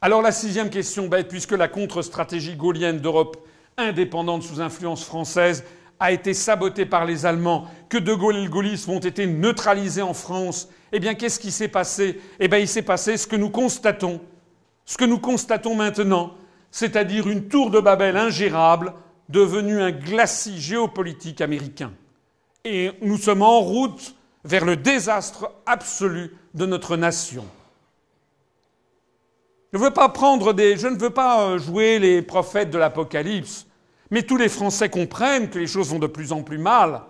Alors la sixième question bête, puisque la contre-stratégie gaullienne d'Europe indépendante sous influence française a été sabotée par les Allemands, que De Gaulle et le gaullisme ont été neutralisés en France, eh bien qu'est-ce qui s'est passé? Eh bien il s'est passé ce que nous constatons maintenant, c'est-à-dire une tour de Babel ingérable, devenue un glacis géopolitique américain. Et nous sommes en route vers le désastre absolu de notre nation. Je ne veux pas jouer les prophètes de l'Apocalypse, mais tous les Français comprennent que les choses vont de plus en plus mal.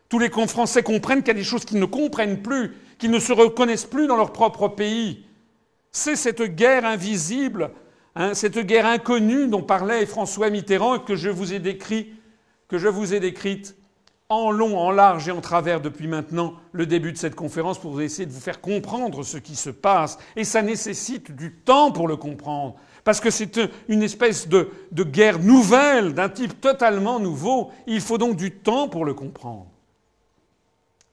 Tous les Français comprennent qu'il y a des choses qu'ils ne comprennent plus, qu'ils ne se reconnaissent plus dans leur propre pays. C'est cette guerre invisible, cette guerre inconnue dont parlait François Mitterrand et que je vous ai décrite en long, en large et en travers depuis maintenant le début de cette conférence pour essayer de vous faire comprendre ce qui se passe. Et ça nécessite du temps pour le comprendre. Parce que c'est une espèce de guerre nouvelle, d'un type totalement nouveau. Il faut donc du temps pour le comprendre.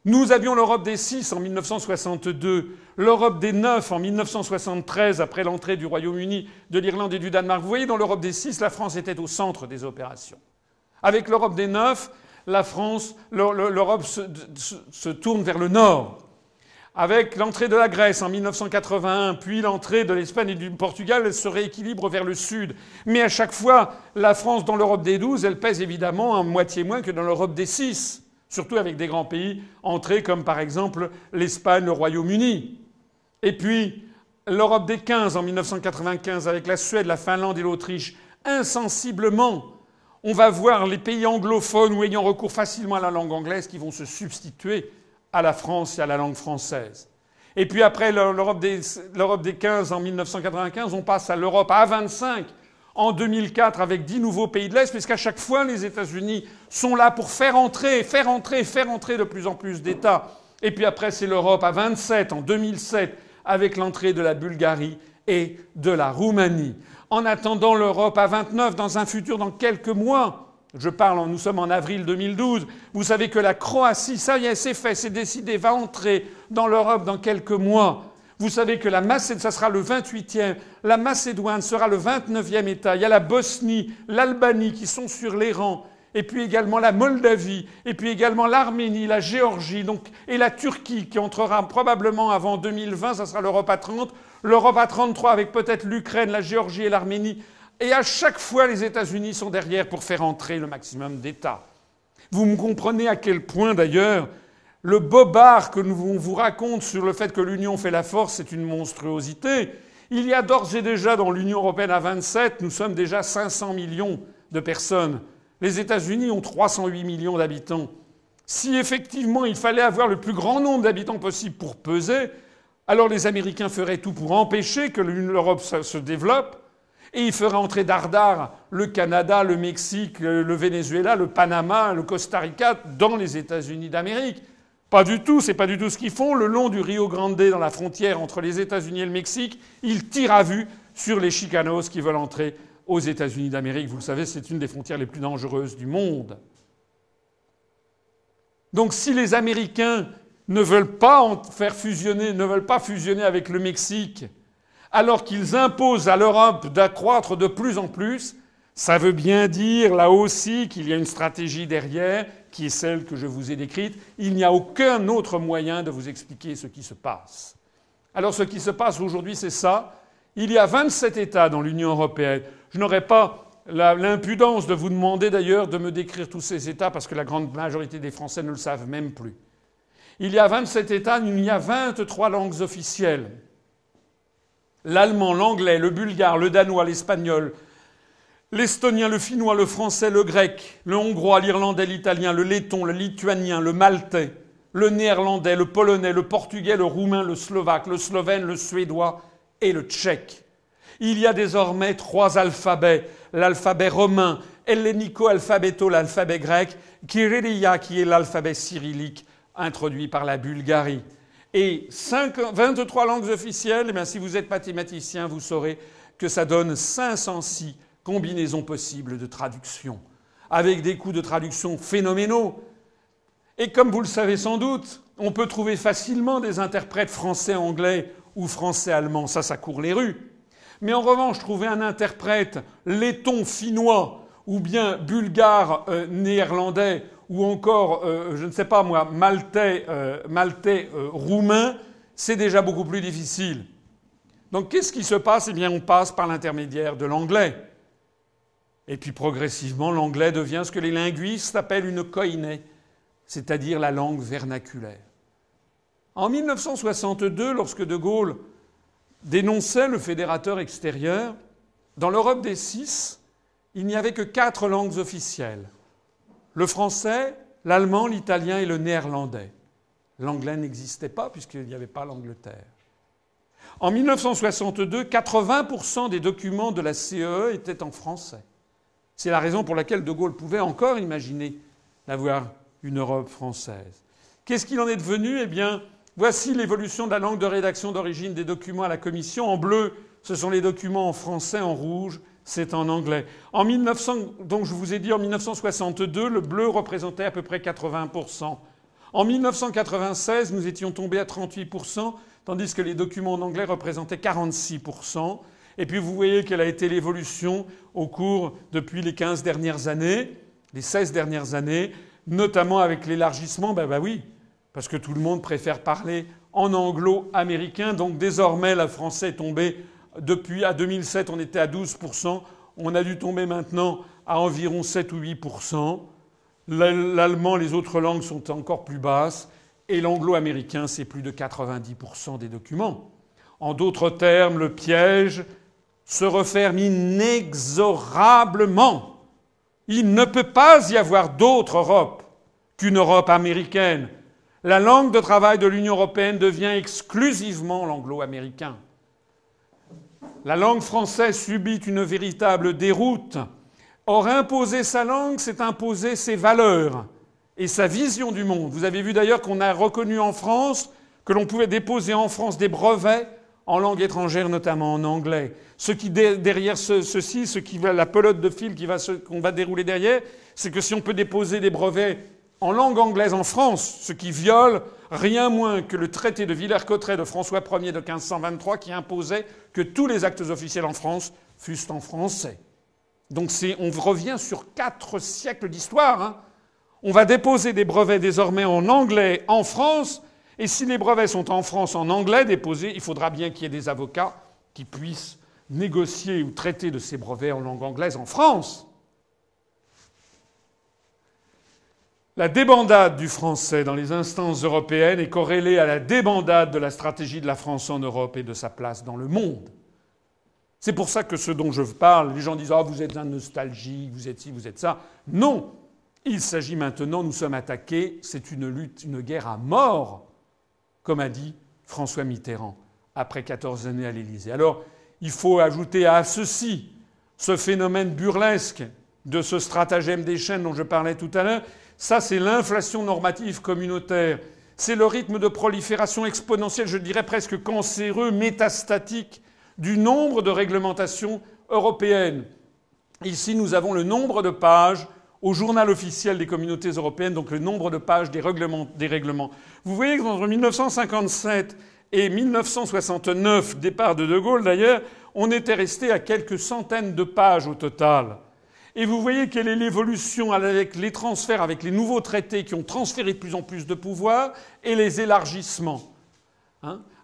Nous avions l'Europe des 6 en 1962, l'Europe des 9 en 1973, après l'entrée du Royaume-Uni, de l'Irlande et du Danemark. Vous voyez, dans l'Europe des 6, la France était au centre des opérations. Avec l'Europe des 9, l'Europe se tourne vers le nord. Avec l'entrée de la Grèce en 1981, puis l'entrée de l'Espagne et du Portugal, elle se rééquilibre vers le sud. Mais à chaque fois, la France, dans l'Europe des 12, elle pèse évidemment en moitié moins que dans l'Europe des 6. Surtout avec des grands pays entrés comme par exemple l'Espagne, le Royaume-Uni. Et puis l'Europe des 15 en 1995 avec la Suède, la Finlande et l'Autriche, insensiblement, on va voir les pays anglophones ou ayant recours facilement à la langue anglaise qui vont se substituer à la France et à la langue française. Et puis après l'Europe des 15 en 1995, on passe à l'Europe à 25 en 2004 avec 10 nouveaux pays de l'Est, puisqu'à chaque fois les États-Unis sont là pour faire entrer de plus en plus d'États. Et puis après c'est l'Europe à 27 en 2007 avec l'entrée de la Bulgarie et de la Roumanie. En attendant l'Europe à 29 dans un futur dans quelques mois. Nous sommes en avril 2012. Vous savez que la Croatie, ça y est, c'est fait, c'est décidé, va entrer dans l'Europe dans quelques mois. Vous savez que ça sera le 28e, la Macédoine sera le 29e État. Il y a la Bosnie, l'Albanie qui sont sur les rangs, et puis également la Moldavie, et puis également l'Arménie, la Géorgie, et la Turquie qui entrera probablement avant 2020, ça sera l'Europe à 30, l'Europe à 33 avec peut-être l'Ukraine, la Géorgie et l'Arménie. Et à chaque fois, les États-Unis sont derrière pour faire entrer le maximum d'États. Vous me comprenez à quel point, d'ailleurs, le bobard que on vous raconte sur le fait que l'Union fait la force, c'est une monstruosité. Il y a d'ores et déjà dans l'Union européenne à 27, nous sommes déjà 500 millions de personnes. Les États-Unis ont 308 millions d'habitants. Si effectivement il fallait avoir le plus grand nombre d'habitants possible pour peser, alors les Américains feraient tout pour empêcher que l'Europe se développe. Et il fera entrer dardard le Canada, le Mexique, le Venezuela, le Panama, le Costa Rica dans les États-Unis d'Amérique. Pas du tout, c'est pas du tout ce qu'ils font. Le long du Rio Grande, dans la frontière entre les États-Unis et le Mexique, ils tirent à vue sur les Chicanos qui veulent entrer aux États-Unis d'Amérique. Vous le savez, c'est une des frontières les plus dangereuses du monde. Donc si les Américains ne veulent pas fusionner avec le Mexique, alors qu'ils imposent à l'Europe d'accroître de plus en plus, ça veut bien dire, là aussi, qu'il y a une stratégie derrière, qui est celle que je vous ai décrite. Il n'y a aucun autre moyen de vous expliquer ce qui se passe. Alors ce qui se passe aujourd'hui, c'est ça. Il y a 27 États dans l'Union européenne. Je n'aurai pas l'impudence de vous demander d'ailleurs de me décrire tous ces États, parce que la grande majorité des Français ne le savent même plus. Il y a 27 États, il y a 23 langues officielles. L'allemand, l'anglais, le bulgare, le danois, l'espagnol, l'estonien, le finnois, le français, le grec, le hongrois, l'irlandais, l'italien, le letton, le lituanien, le maltais, le néerlandais, le polonais, le portugais, le roumain, le slovaque, le slovène, le suédois et le tchèque. Il y a désormais 3 alphabets. L'alphabet romain, hellénico-alphabéto, l'alphabet grec, Kyrillia, qui est l'alphabet cyrillique introduit par la Bulgarie. Et 23 langues officielles, eh bien, si vous êtes mathématicien, vous saurez que ça donne 506 combinaisons possibles de traduction, avec des coûts de traduction phénoménaux. Et comme vous le savez sans doute, on peut trouver facilement des interprètes français-anglais ou français-allemands. Ça court les rues. Mais en revanche, trouver un interprète letton, finnois, ou bien bulgare, néerlandais, ou encore, je ne sais pas moi, maltais, roumain, c'est déjà beaucoup plus difficile. Donc qu'est-ce qui se passe? Eh bien, on passe par l'intermédiaire de l'anglais. Et puis progressivement, l'anglais devient ce que les linguistes appellent une koiné, c'est-à-dire la langue vernaculaire. En 1962, lorsque De Gaulle dénonçait le fédérateur extérieur, dans l'Europe des 6, il n'y avait que 4 langues officielles. Le français, l'allemand, l'italien et le néerlandais. L'anglais n'existait pas puisqu'il n'y avait pas l'Angleterre. En 1962, 80% des documents de la CEE étaient en français. C'est la raison pour laquelle De Gaulle pouvait encore imaginer d'avoir une Europe française. Qu'est-ce qu'il en est devenu? Eh bien, voici l'évolution de la langue de rédaction d'origine des documents à la Commission. En bleu, ce sont les documents en français, en rouge, c'est en anglais. Donc je vous ai dit, en 1962, le bleu représentait à peu près 80%. En 1996, nous étions tombés à 38%, tandis que les documents en anglais représentaient 46%. Et puis vous voyez quelle a été l'évolution au cours depuis les 15 dernières années, les 16 dernières années, notamment avec l'élargissement. Oui, parce que tout le monde préfère parler en anglo-américain. Donc désormais, le français est tombé, depuis à 2007, on était à 12%. On a dû tomber maintenant à environ 7 ou 8%. L'allemand, les autres langues sont encore plus basses. Et l'anglo-américain, c'est plus de 90% des documents. En d'autres termes, le piège se referme inexorablement. Il ne peut pas y avoir d'autre Europe qu'une Europe américaine. La langue de travail de l'Union européenne devient exclusivement l'anglo-américain. La langue française subit une véritable déroute. Or, imposer sa langue, c'est imposer ses valeurs et sa vision du monde. Vous avez vu d'ailleurs qu'on a reconnu en France que l'on pouvait déposer en France des brevets en langue étrangère, notamment en anglais. Ce qui, derrière la pelote de fil qu'on va dérouler derrière, c'est que si on peut déposer des brevets en langue anglaise en France, ce qui viole rien moins que le traité de Villers-Cotterêts de François Ier de 1523 qui imposait que tous les actes officiels en France fussent en français. Donc on revient sur 4 siècles d'histoire. Hein. On va déposer des brevets désormais en anglais en France, et si les brevets sont en France en anglais déposés, il faudra bien qu'il y ait des avocats qui puissent négocier ou traiter de ces brevets en langue anglaise en France. La débandade du français dans les instances européennes est corrélée à la débandade de la stratégie de la France en Europe et de sa place dans le monde. C'est pour ça que ce dont je parle, les gens disent « Ah, vous êtes un nostalgique, vous êtes ci, vous êtes ça ». Non. Il s'agit maintenant, nous sommes attaqués, c'est une lutte, une guerre à mort, comme a dit François Mitterrand, après 14 années à l'Élysée. Alors, il faut ajouter à ceci ce phénomène burlesque de ce stratagème des chaînes dont je parlais tout à l'heure. Ça, c'est l'inflation normative communautaire. C'est le rythme de prolifération exponentielle, je dirais presque cancéreux, métastatique, du nombre de réglementations européennes. Ici, nous avons le nombre de pages au journal officiel des communautés européennes, donc le nombre de pages des règlements. Vous voyez que entre 1957 et 1969, départ de De Gaulle d'ailleurs, on était resté à quelques centaines de pages au total. Et vous voyez quelle est l'évolution avec les transferts, avec les nouveaux traités qui ont transféré de plus en plus de pouvoir et les élargissements.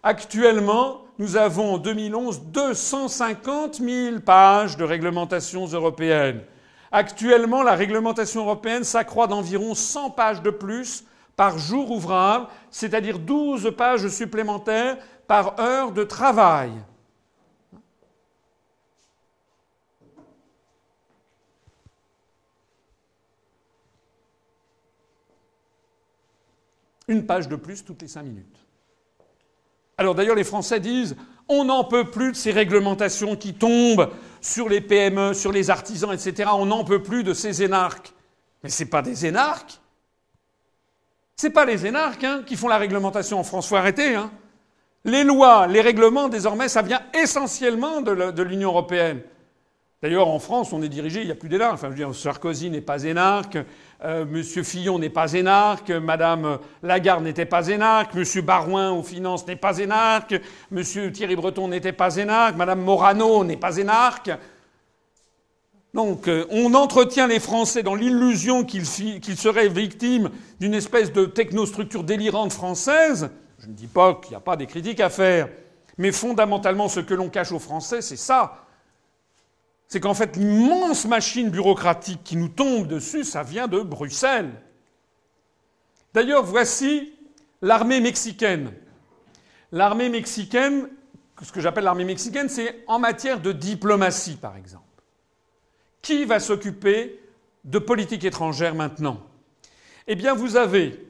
Actuellement, nous avons en 2011 250 000 pages de réglementations européennes. Actuellement, la réglementation européenne s'accroît d'environ 100 pages de plus par jour ouvrable, c'est-à-dire 12 pages supplémentaires par heure de travail. Une page de plus toutes les 5 minutes. Alors d'ailleurs, les Français disent « on n'en peut plus de ces réglementations qui tombent sur les PME, sur les artisans, etc. On n'en peut plus de ces énarques. » Mais ce n'est pas des énarques. Ce n'est pas les énarques qui font la réglementation en France. Il faut arrêter. Les lois, les règlements, désormais, ça vient essentiellement de l'Union européenne. D'ailleurs, en France, on est dirigé, il n'y a plus d'énarques. Enfin, je veux dire, Sarkozy n'est pas énarque, Monsieur Fillon n'est pas énarque, Madame Lagarde n'était pas énarque, Monsieur Barouin aux finances n'est pas énarque, Monsieur Thierry Breton n'était pas énarque, Madame Morano n'est pas énarque. Donc on entretient les Français dans l'illusion qu'ils seraient victimes d'une espèce de technostructure délirante française. Je ne dis pas qu'il n'y a pas des critiques à faire, mais fondamentalement ce que l'on cache aux Français, c'est ça. C'est qu'en fait l'immense machine bureaucratique qui nous tombe dessus, ça vient de Bruxelles. D'ailleurs, voici l'armée mexicaine. L'armée mexicaine, ce que j'appelle l'armée mexicaine, c'est en matière de diplomatie, par exemple. Qui va s'occuper de politique étrangère maintenant? Eh bien, vous avez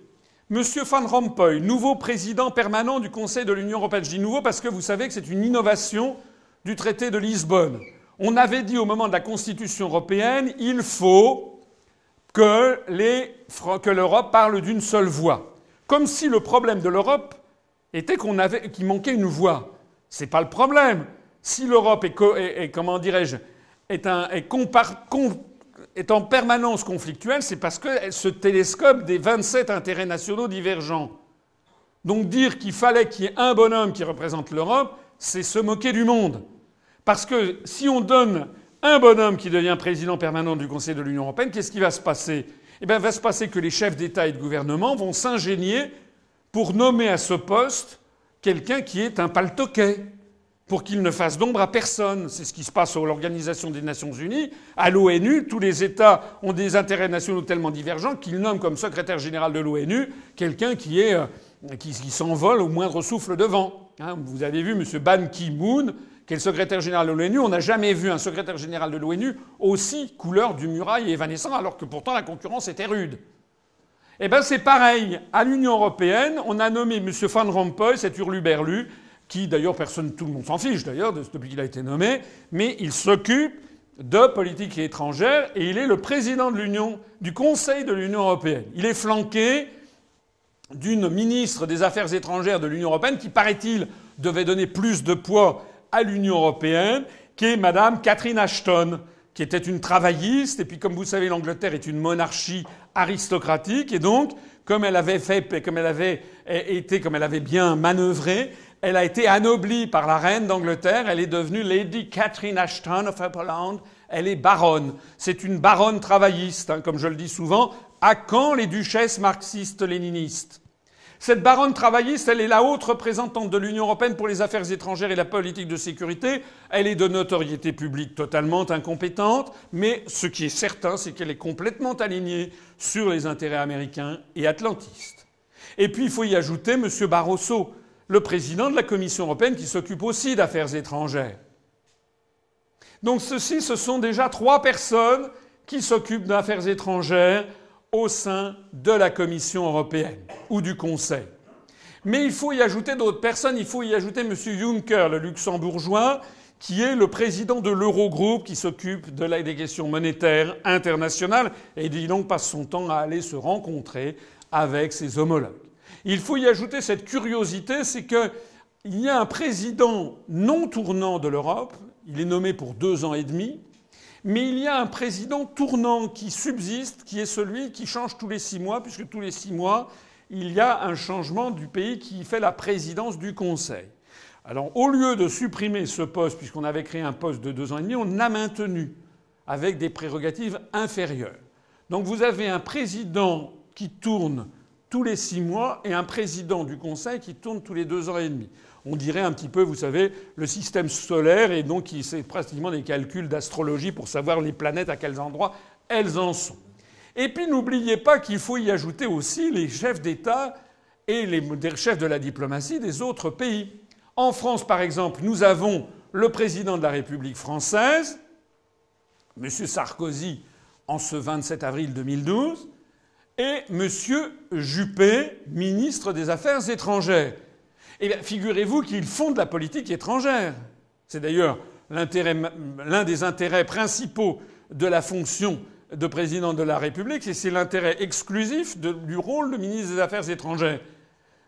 M. Van Rompuy, nouveau président permanent du Conseil de l'Union européenne. Je dis nouveau parce que vous savez que c'est une innovation du traité de Lisbonne. On avait dit au moment de la Constitution européenne, il faut que l'Europe parle d'une seule voix. Comme si le problème de l'Europe était qu'il manquait une voix. C'est pas le problème. Si l'Europe est comment dirais-je, est en permanence conflictuelle, c'est parce qu'elle se télescope des 27 intérêts nationaux divergents. Donc dire qu'il fallait qu'il y ait un bonhomme qui représente l'Europe, c'est se moquer du monde. Parce que si on donne un bonhomme qui devient président permanent du Conseil de l'Union européenne, qu'est-ce qui va se passer? Eh bien, il va se passer que les chefs d'État et de gouvernement vont s'ingénier pour nommer à ce poste quelqu'un qui est un paltoquet, pour qu'il ne fasse d'ombre à personne. C'est ce qui se passe à l'Organisation des Nations Unies. À l'ONU, tous les États ont des intérêts nationaux tellement divergents qu'ils nomment comme secrétaire général de l'ONU quelqu'un qui s'envole au moindre souffle de vent. Vous avez vu M. Ban Ki-moon, qui est le secrétaire général de l'ONU. On n'a jamais vu un secrétaire général de l'ONU aussi couleur du muraille et évanescent, alors que pourtant la concurrence était rude. Eh bien, c'est pareil. À l'Union européenne, on a nommé M. Van Rompuy, cet hurluberlu, qui d'ailleurs tout le monde s'en fiche d'ailleurs depuis qu'il a été nommé, mais il s'occupe de politique étrangère et il est le président du Conseil de l'Union européenne. Il est flanqué d'une ministre des Affaires étrangères de l'Union européenne qui, paraît-il, devait donner plus de poids à l'Union européenne, qui est Madame Catherine Ashton, qui était une travailliste. Et puis, comme vous savez, l'Angleterre est une monarchie aristocratique, et donc, comme elle avait bien manœuvré, elle a été anoblie par la reine d'Angleterre. Elle est devenue Lady Catherine Ashton of Upperland. Elle est baronne. C'est une baronne travailliste, comme je le dis souvent. À quand les duchesses marxistes-léninistes? Cette baronne travailliste, elle est la haute représentante de l'Union européenne pour les affaires étrangères et la politique de sécurité. Elle est de notoriété publique totalement incompétente, mais ce qui est certain, c'est qu'elle est complètement alignée sur les intérêts américains et atlantistes. Et puis, il faut y ajouter M. Barroso, le président de la Commission européenne, qui s'occupe aussi d'affaires étrangères. Donc ce sont déjà 3 personnes qui s'occupent d'affaires étrangères au sein de la Commission européenne ou du Conseil. Mais il faut y ajouter d'autres personnes. Il faut y ajouter M. Juncker, le luxembourgeois, qui est le président de l'Eurogroupe, qui s'occupe des questions monétaires internationales et qui donc passe son temps à aller se rencontrer avec ses homologues. Il faut y ajouter cette curiosité, c'est qu'il y a un président non tournant de l'Europe, il est nommé pour 2 ans et demi, mais il y a un président tournant qui subsiste, qui est celui qui change tous les 6 mois, puisque tous les 6 mois, il y a un changement du pays qui fait la présidence du Conseil. Alors, au lieu de supprimer ce poste, puisqu'on avait créé un poste de 2 ans et demi, on l'a maintenu, avec des prérogatives inférieures. Donc vous avez un président qui tourne tous les 6 mois et un président du Conseil qui tourne tous les 2 ans et demi. On dirait un petit peu, vous savez, le système solaire, et donc c'est pratiquement des calculs d'astrologie pour savoir les planètes à quels endroits elles en sont. Et puis n'oubliez pas qu'il faut y ajouter aussi les chefs d'État et les chefs de la diplomatie des autres pays. En France, par exemple, nous avons le président de la République française, M. Sarkozy, en ce 27 avril 2012, et M. Juppé, ministre des Affaires étrangères. Eh bien, figurez-vous qu'ils font de la politique étrangère. C'est d'ailleurs l'un des intérêts principaux de la fonction de président de la République, et c'est l'intérêt exclusif du rôle de ministre des Affaires étrangères.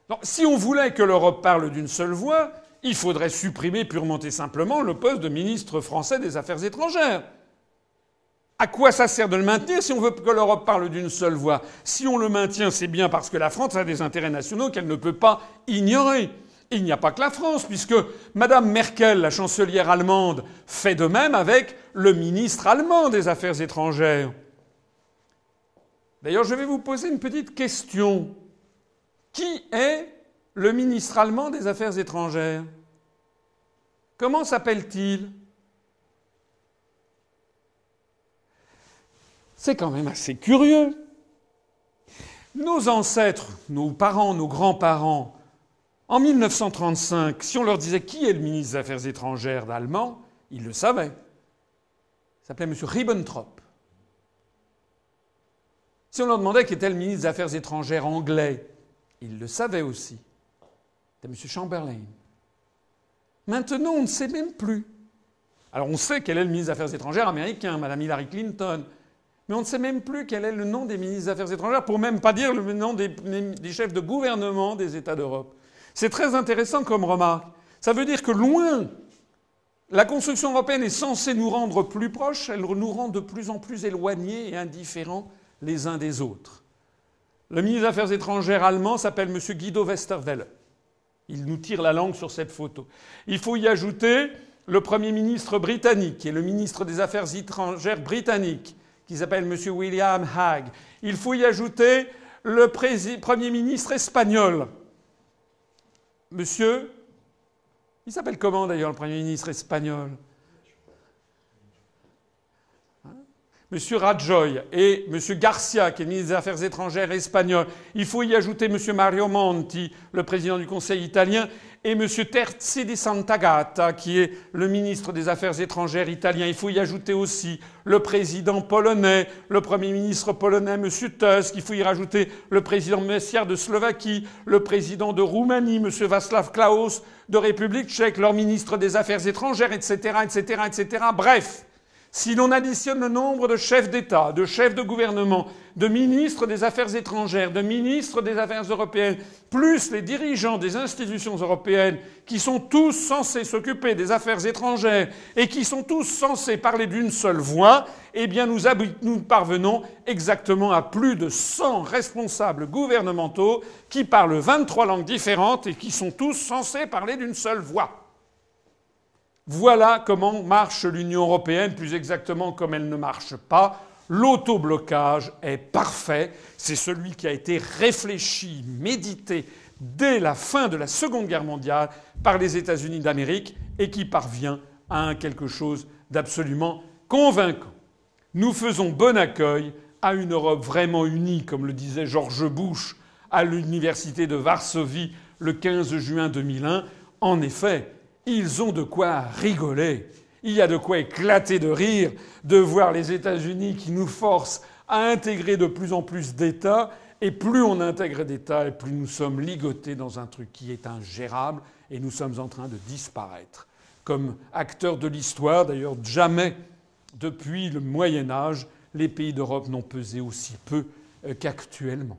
Donc, si on voulait que l'Europe parle d'une seule voix, il faudrait supprimer purement et simplement le poste de ministre français des Affaires étrangères. À quoi ça sert de le maintenir si on veut que l'Europe parle d'une seule voix? Si on le maintient, c'est bien parce que la France a des intérêts nationaux qu'elle ne peut pas ignorer. Et il n'y a pas que la France, puisque Madame Merkel, la chancelière allemande, fait de même avec le ministre allemand des Affaires étrangères. D'ailleurs, je vais vous poser une petite question. Qui est le ministre allemand des Affaires étrangères? Comment s'appelle-t-il? C'est quand même assez curieux. Nos ancêtres, nos parents, nos grands-parents, en 1935, si on leur disait qui est le ministre des Affaires étrangères d'allemand, ils le savaient. Il s'appelait M. Ribbentrop. Si on leur demandait qui était le ministre des Affaires étrangères anglais, ils le savaient aussi. C'était M. Chamberlain. Maintenant, on ne sait même plus. Alors on sait quel est le ministre des Affaires étrangères américain, Mme Hillary Clinton. Mais on ne sait même plus quel est le nom des ministres des Affaires étrangères, pour même pas dire le nom des chefs de gouvernement des États d'Europe. C'est très intéressant comme remarque. Ça veut dire que loin, la construction européenne est censée nous rendre plus proches, elle nous rend de plus en plus éloignés et indifférents les uns des autres. Le ministre des Affaires étrangères allemand s'appelle M. Guido Westerwelle. Il nous tire la langue sur cette photo. Il faut y ajouter le Premier ministre britannique, qui est le ministre des Affaires étrangères britannique, qui s'appelle M. William Hague. Il faut y ajouter le Premier ministre espagnol. Monsieur, il s'appelle comment d'ailleurs le Premier ministre espagnol? M. Rajoy et M. Garcia, qui est le ministre des Affaires étrangères espagnol. Il faut y ajouter M. Mario Monti, le président du Conseil italien, et M. Terzi di Sant'Agata, qui est le ministre des Affaires étrangères italien. Il faut y ajouter aussi le président polonais, le Premier ministre polonais, M. Tusk. Il faut y rajouter le président Messiar de Slovaquie, le président de Roumanie, M. Václav Klaus, de République tchèque, leur ministre des Affaires étrangères, etc., etc., etc. Bref. Si l'on additionne le nombre de chefs d'État, de chefs de gouvernement, de ministres des Affaires étrangères, de ministres des Affaires européennes, plus les dirigeants des institutions européennes, qui sont tous censés s'occuper des affaires étrangères et qui sont tous censés parler d'une seule voix, eh bien nous parvenons exactement à plus de 100 responsables gouvernementaux qui parlent 23 langues différentes et qui sont tous censés parler d'une seule voix. Voilà comment marche l'Union européenne, plus exactement comme elle ne marche pas. L'autoblocage est parfait. C'est celui qui a été réfléchi, médité dès la fin de la Seconde Guerre mondiale par les États-Unis d'Amérique et qui parvient à quelque chose d'absolument convaincant. Nous faisons bon accueil à une Europe vraiment unie, comme le disait George Bush à l'université de Varsovie le 15 juin 2001. En effet, ils ont de quoi rigoler. Il y a de quoi éclater de rire de voir les États-Unis qui nous forcent à intégrer de plus en plus d'États. Et plus on intègre d'États, et plus nous sommes ligotés dans un truc qui est ingérable. Et nous sommes en train de disparaître. Comme acteurs de l'histoire, d'ailleurs, jamais, depuis le Moyen-Âge, les pays d'Europe n'ont pesé aussi peu qu'actuellement.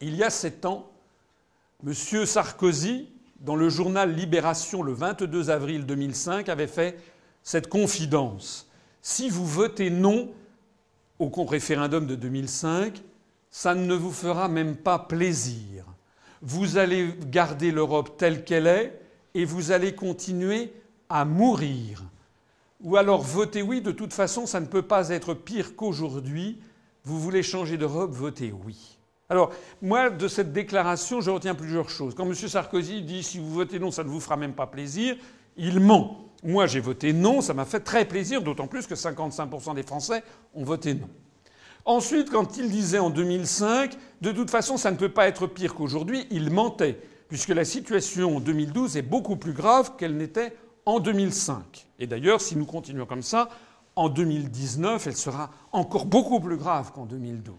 Il y a 7 ans, M. Sarkozy, dans le journal Libération, le 22 avril 2005, avait fait cette confidence. Si vous votez non au référendum de 2005, ça ne vous fera même pas plaisir. Vous allez garder l'Europe telle qu'elle est et vous allez continuer à mourir. Ou alors votez oui, de toute façon, ça ne peut pas être pire qu'aujourd'hui. Vous voulez changer d'Europe, votez oui. Alors, moi, de cette déclaration, je retiens plusieurs choses. Quand M. Sarkozy dit « si vous votez non, ça ne vous fera même pas plaisir », il ment. Moi, j'ai voté non, ça m'a fait très plaisir, d'autant plus que 55% des Français ont voté non. Ensuite, quand il disait en 2005 « de toute façon, ça ne peut pas être pire qu'aujourd'hui », il mentait, puisque la situation en 2012 est beaucoup plus grave qu'elle n'était en 2005. Et d'ailleurs, si nous continuons comme ça, en 2019, elle sera encore beaucoup plus grave qu'en 2012.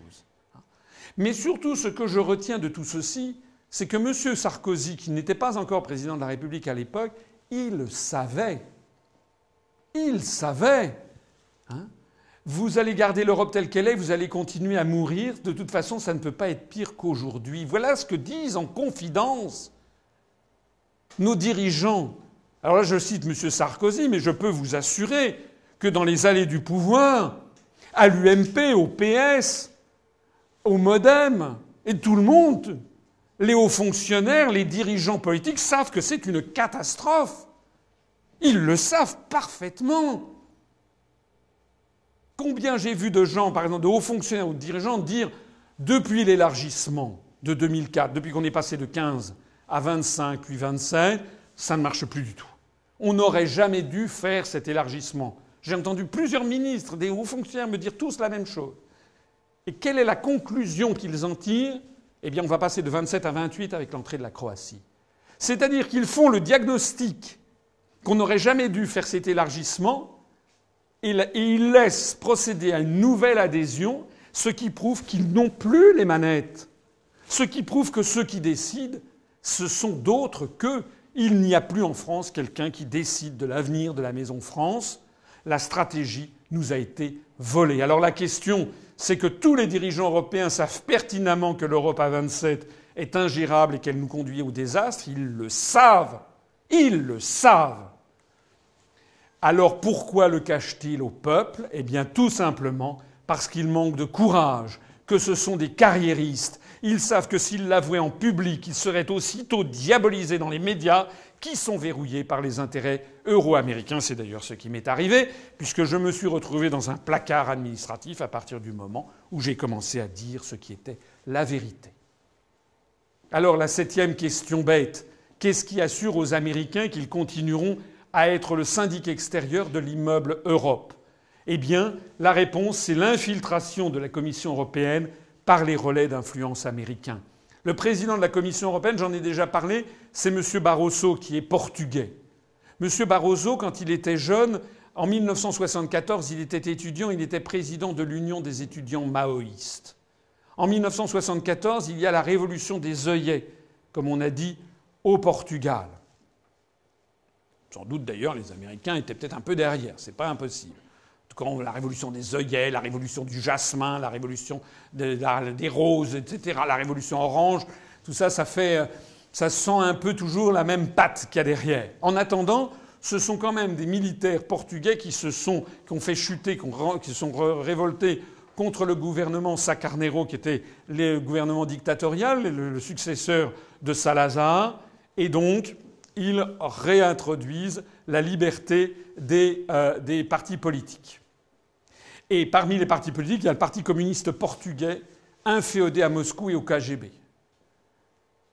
Mais surtout, ce que je retiens de tout ceci, c'est que M. Sarkozy, qui n'était pas encore président de la République à l'époque, il savait. Il savait. Vous allez garder l'Europe telle qu'elle est, vous allez continuer à mourir. De toute façon, ça ne peut pas être pire qu'aujourd'hui. Voilà ce que disent en confidence nos dirigeants. Alors là, je cite M. Sarkozy, mais je peux vous assurer que dans les allées du pouvoir, à l'UMP, au PS, au MoDem, et tout le monde, les hauts fonctionnaires, les dirigeants politiques savent que c'est une catastrophe. Ils le savent parfaitement. Combien j'ai vu de gens, par exemple de hauts fonctionnaires ou de dirigeants, dire depuis l'élargissement de 2004, depuis qu'on est passé de 15 à 25 puis 27, ça ne marche plus du tout. On n'aurait jamais dû faire cet élargissement. J'ai entendu plusieurs ministres, des hauts fonctionnaires me dire tous la même chose. Et quelle est la conclusion qu'ils en tirent ? Eh bien, on va passer de 27 à 28 avec l'entrée de la Croatie. C'est-à-dire qu'ils font le diagnostic qu'on n'aurait jamais dû faire cet élargissement et ils laissent procéder à une nouvelle adhésion, ce qui prouve qu'ils n'ont plus les manettes. Ce qui prouve que ceux qui décident, ce sont d'autres qu'eux. Il n'y a plus en France quelqu'un qui décide de l'avenir de la Maison France. La stratégie nous a été volée. Alors la question, c'est que tous les dirigeants européens savent pertinemment que l'Europe à 27 est ingérable et qu'elle nous conduit au désastre. Ils le savent. Ils le savent. Alors pourquoi le cachent-ils au peuple ? Eh bien tout simplement parce qu'ils manquent de courage, que ce sont des carriéristes. Ils savent que s'ils l'avouaient en public, ils seraient aussitôt diabolisés dans les médias qui sont verrouillés par les intérêts euro-américains. C'est d'ailleurs ce qui m'est arrivé, puisque je me suis retrouvé dans un placard administratif à partir du moment où j'ai commencé à dire ce qui était la vérité. Alors la 7e question bête, qu'est-ce qui assure aux Américains qu'ils continueront à être le syndic extérieur de l'immeuble Europe ? Eh bien, la réponse, c'est l'infiltration de la Commission européenne par les relais d'influence américains. Le président de la Commission européenne, j'en ai déjà parlé, c'est M. Barroso, qui est portugais. M. Barroso, quand il était jeune, en 1974, il était étudiant, il était président de l'Union des étudiants maoïstes. En 1974, il y a la révolution des œillets, comme on a dit, au Portugal. Sans doute d'ailleurs, les Américains étaient peut-être un peu derrière, c'est pas impossible. Quand la révolution des œillets, la révolution du jasmin, la révolution des roses, etc., la révolution orange, tout ça, ça sent un peu toujours la même patte qu'il y a derrière. En attendant, ce sont quand même des militaires portugais qui ont fait chuter, qui se sont révoltés contre le gouvernement Sá Carneiro, qui était le gouvernement dictatorial, le successeur de Salazar, et donc ils réintroduisent la liberté des partis politiques. Et parmi les partis politiques, il y a le Parti communiste portugais, inféodé à Moscou et au KGB.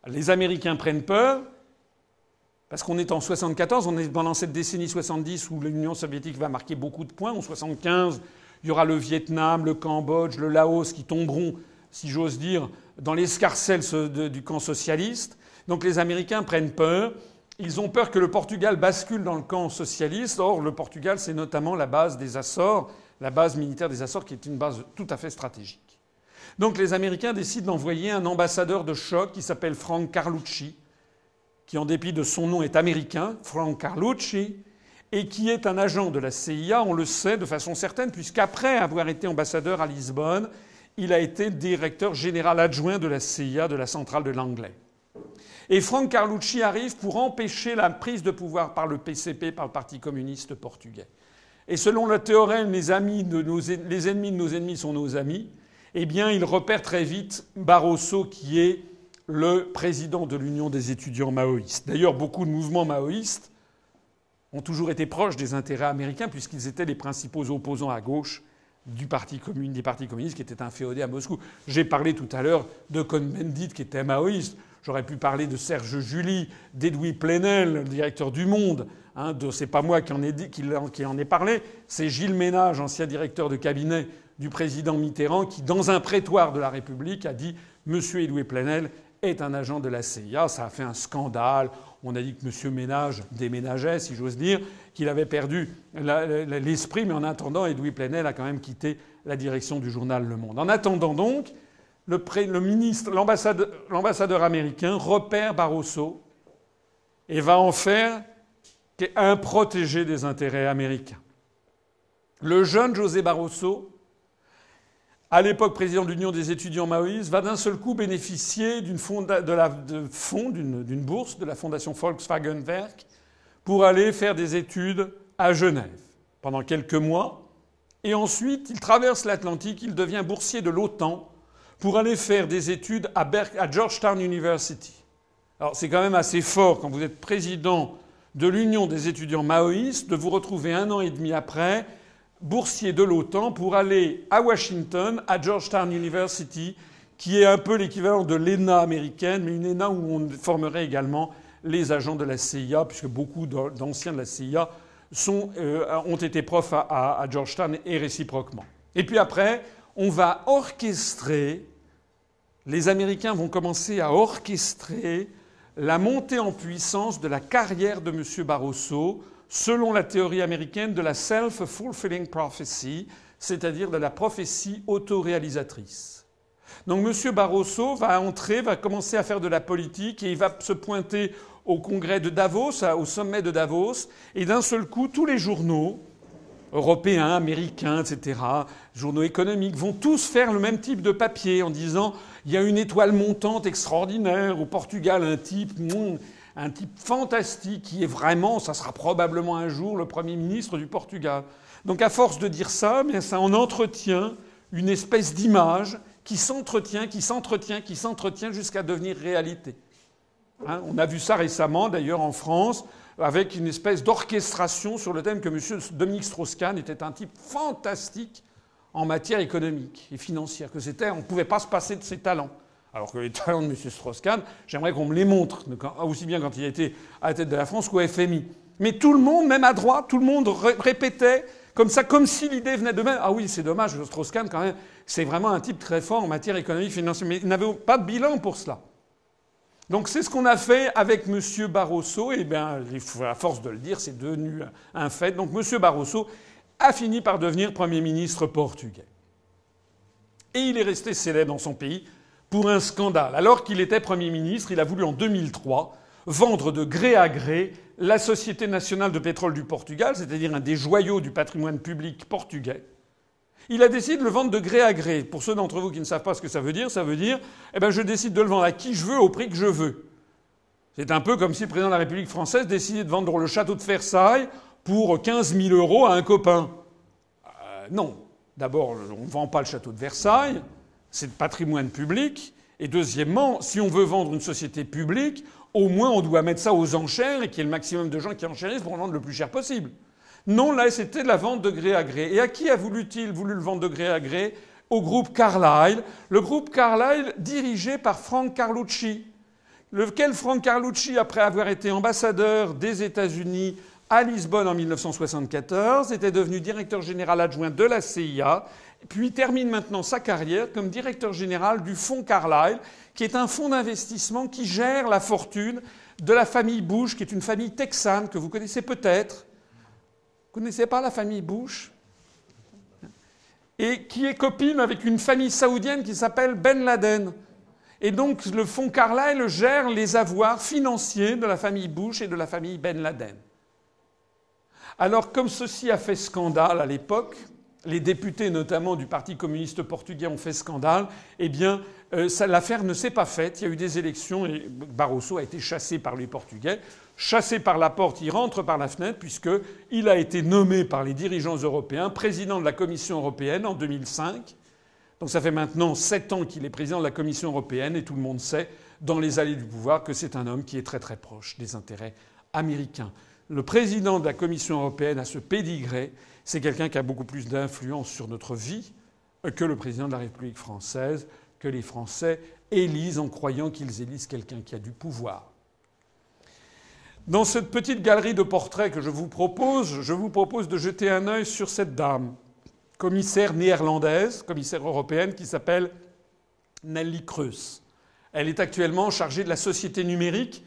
Les Américains prennent peur, parce qu'on est en 74, on est pendant cette décennie 70 où l'Union soviétique va marquer beaucoup de points. En 75, il y aura le Vietnam, le Cambodge, le Laos qui tomberont, si j'ose dire, dans l'escarcelle du camp socialiste. Donc les Américains prennent peur. Ils ont peur que le Portugal bascule dans le camp socialiste. Or, le Portugal, c'est notamment la base des Açores, la base militaire des Açores, qui est une base tout à fait stratégique. Donc les Américains décident d'envoyer un ambassadeur de choc qui s'appelle Frank Carlucci, qui en dépit de son nom est américain, Frank Carlucci, et qui est un agent de la CIA, on le sait de façon certaine, puisqu'après avoir été ambassadeur à Lisbonne, il a été directeur général adjoint de la CIA, de la centrale de Langley. Et Frank Carlucci arrive pour empêcher la prise de pouvoir par le PCP, par le Parti communiste portugais. Et selon le théorème les ennemis de nos ennemis sont nos amis, eh bien il repère très vite Barroso, qui est le président de l'Union des étudiants maoïstes. D'ailleurs, beaucoup de mouvements maoïstes ont toujours été proches des intérêts américains, puisqu'ils étaient les principaux opposants à gauche des partis communistes qui étaient inféodés à Moscou. J'ai parlé tout à l'heure de Cohn-Bendit, qui était maoïste. J'aurais pu parler de Serge July, d'Edoui Plenel, le directeur du Monde. C'est pas moi qui en ai parlé, c'est Gilles Ménage, ancien directeur de cabinet du président Mitterrand, qui, dans un prétoire de la République, a dit « Monsieur Edoui Plenel est un agent de la CIA ». Ça a fait un scandale. On a dit que M. Ménage déménageait, si j'ose dire, qu'il avait perdu l'esprit. Mais en attendant, Edoui Plenel a quand même quitté la direction du journal Le Monde. En attendant donc, l'ambassadeur américain repère Barroso et va en faire un protégé des intérêts américains. Le jeune José Barroso, à l'époque président de l'Union des étudiants maoïstes, va d'un seul coup bénéficier d'une bourse de la fondation Volkswagen Werk pour aller faire des études à Genève. pendant quelques mois. Et ensuite, il traverse l'Atlantique, il devient boursier de l'OTAN pour aller faire des études à Georgetown University. Alors c'est quand même assez fort quand vous êtes président de l'Union des étudiants maoïstes de vous retrouver 1 an et demi après boursier de l'OTAN pour aller à Washington, à Georgetown University, qui est un peu l'équivalent de l'ENA américaine, mais une ENA où on formerait également les agents de la CIA, puisque beaucoup d'anciens de la CIA ont été profs à Georgetown et réciproquement. Et puis après, on va orchestrer, les Américains vont commencer à orchestrer la montée en puissance de la carrière de M. Barroso, selon la théorie américaine de la self-fulfilling prophecy, c'est-à-dire de la prophétie autoréalisatrice. Donc M. Barroso va commencer à faire de la politique et il va se pointer au congrès de Davos, au sommet de Davos, et d'un seul coup, tous les journaux, européens, américains, etc., journaux économiques, vont tous faire le même type de papier en disant « il y a une étoile montante extraordinaire au Portugal, un type fantastique qui est vraiment, ça sera probablement un jour le Premier ministre du Portugal ». Donc à force de dire ça, bien ça en entretient une espèce d'image qui s'entretient jusqu'à devenir réalité. Hein, on a vu ça récemment, d'ailleurs, en France, avec une espèce d'orchestration sur le thème que M. Dominique Strauss-Kahn était un type fantastique en matière économique et financière, on ne pouvait pas se passer de ses talents. Alors que les talents de M. Strauss-Kahn, j'aimerais qu'on me les montre, aussi bien quand il était à la tête de la France qu'au FMI. Mais tout le monde, même à droite, tout le monde répétait comme ça, comme si l'idée venait de même. Ah oui, c'est dommage, Strauss-Kahn, quand même, c'est vraiment un type très fort en matière économique et financière. Mais il n'avait pas de bilan pour cela. Donc c'est ce qu'on a fait avec M. Barroso. Et bien, à force de le dire, c'est devenu un fait. Donc M. Barroso a fini par devenir Premier ministre portugais. Et il est resté célèbre dans son pays pour un scandale. Alors qu'il était Premier ministre, il a voulu en 2003 vendre de gré à gré la Société nationale de pétrole du Portugal, c'est-à-dire un des joyaux du patrimoine public portugais. Il a décidé de le vendre de gré à gré. Pour ceux d'entre vous qui ne savent pas ce que ça veut dire, je décide de le vendre à qui je veux, au prix que je veux. C'est un peu comme si le président de la République française décidait de vendre le château de Versailles pour 15 000 € à un copain. Non. D'abord, on ne vend pas le château de Versailles, c'est le patrimoine public. Et deuxièmement, si on veut vendre une société publique, au moins on doit mettre ça aux enchères et qu'il y ait le maximum de gens qui enchérissent pour le vendre le plus cher possible. Non, là, c'était de la vente de gré à gré. Et à qui a-t-il voulu le vendre de gré à gré ? Au groupe Carlyle. Le groupe Carlyle dirigé par Frank Carlucci. Lequel Frank Carlucci, après avoir été ambassadeur des États-Unis à Lisbonne en 1974, était devenu directeur général adjoint de la CIA, puis termine maintenant sa carrière comme directeur général du fonds Carlyle, qui est un fonds d'investissement qui gère la fortune de la famille Bush, qui est une famille texane que vous connaissez peut-être. Vous ne connaissez pas la famille Bush ? Et qui est copine avec une famille saoudienne qui s'appelle Ben Laden. Et donc le fonds Carlyle gère les avoirs financiers de la famille Bush et de la famille Ben Laden. Alors comme ceci a fait scandale à l'époque, les députés notamment du Parti communiste portugais ont fait scandale, eh bien l'affaire ne s'est pas faite. Il y a eu des élections et Barroso a été chassé par les Portugais. Chassé par la porte, il rentre par la fenêtre puisqu'il a été nommé par les dirigeants européens président de la Commission européenne en 2005. Donc ça fait maintenant 7 ans qu'il est président de la Commission européenne et tout le monde sait, dans les allées du pouvoir, que c'est un homme qui est très très proche des intérêts américains. Le président de la Commission européenne a ce pédigré. C'est quelqu'un qui a beaucoup plus d'influence sur notre vie que le président de la République française, que les Français élisent en croyant qu'ils élisent quelqu'un qui a du pouvoir. Dans cette petite galerie de portraits que je vous propose de jeter un œil sur cette dame, commissaire néerlandaise, commissaire européenne, qui s'appelle Nelly Kroes. Elle est actuellement chargée de la société numérique,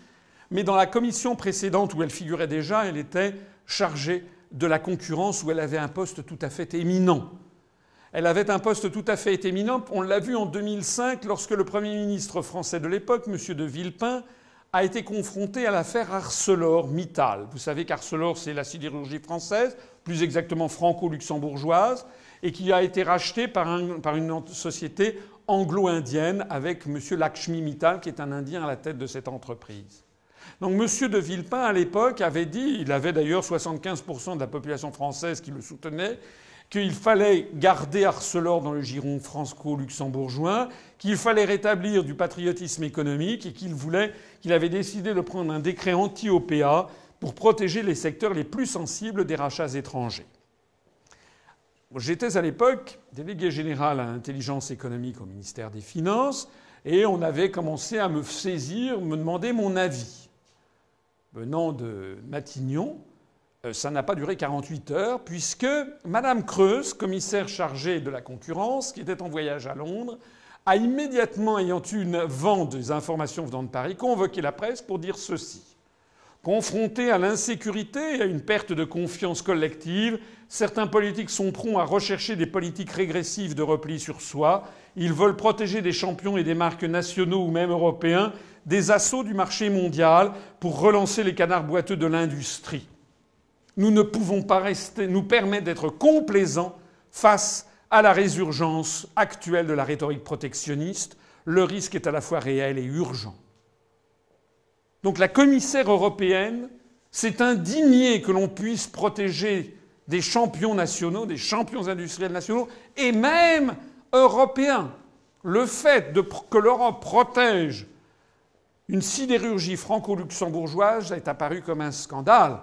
mais dans la commission précédente où elle figurait déjà, elle était chargée de la concurrence où elle avait un poste tout à fait éminent. Elle avait un poste tout à fait éminent. On l'a vu en 2005 lorsque le Premier ministre français de l'époque, M. de Villepin, a été confronté à l'affaire ArcelorMittal. Vous savez qu'Arcelor, c'est la sidérurgie française, plus exactement franco-luxembourgeoise, et qui a été rachetée par une société anglo-indienne avec M. Lakshmi Mittal, qui est un Indien à la tête de cette entreprise. Donc M. de Villepin, à l'époque, avait dit, il avait d'ailleurs 75% de la population française qui le soutenait, qu'il fallait garder Arcelor dans le giron franco-luxembourgeois, qu'il fallait rétablir du patriotisme économique et qu'il avait décidé de prendre un décret anti-OPA pour protéger les secteurs les plus sensibles des rachats étrangers. J'étais à l'époque délégué général à l'intelligence économique au ministère des Finances et on avait commencé à me saisir, me demander mon avis. Venant de Matignon, ça n'a pas duré 48 heures puisque Madame Creuse, commissaire chargée de la concurrence, qui était en voyage à Londres, a immédiatement, ayant eu vent des informations venant de Paris, convoqué la presse pour dire ceci. Confrontés à l'insécurité et à une perte de confiance collective, certains politiques sont prompts à rechercher des politiques régressives de repli sur soi. Ils veulent protéger des champions et des marques nationaux ou même européens des assauts du marché mondial pour relancer les canards boiteux de l'industrie. Nous ne pouvons pas nous permettre d'être complaisants face à la résurgence actuelle de la rhétorique protectionniste. Le risque est à la fois réel et urgent. Donc la commissaire européenne s'est indignée que l'on puisse protéger des champions nationaux, des champions industriels nationaux, et même européens. Le fait que l'Europe protège une sidérurgie franco-luxembourgeoise est apparu comme un scandale.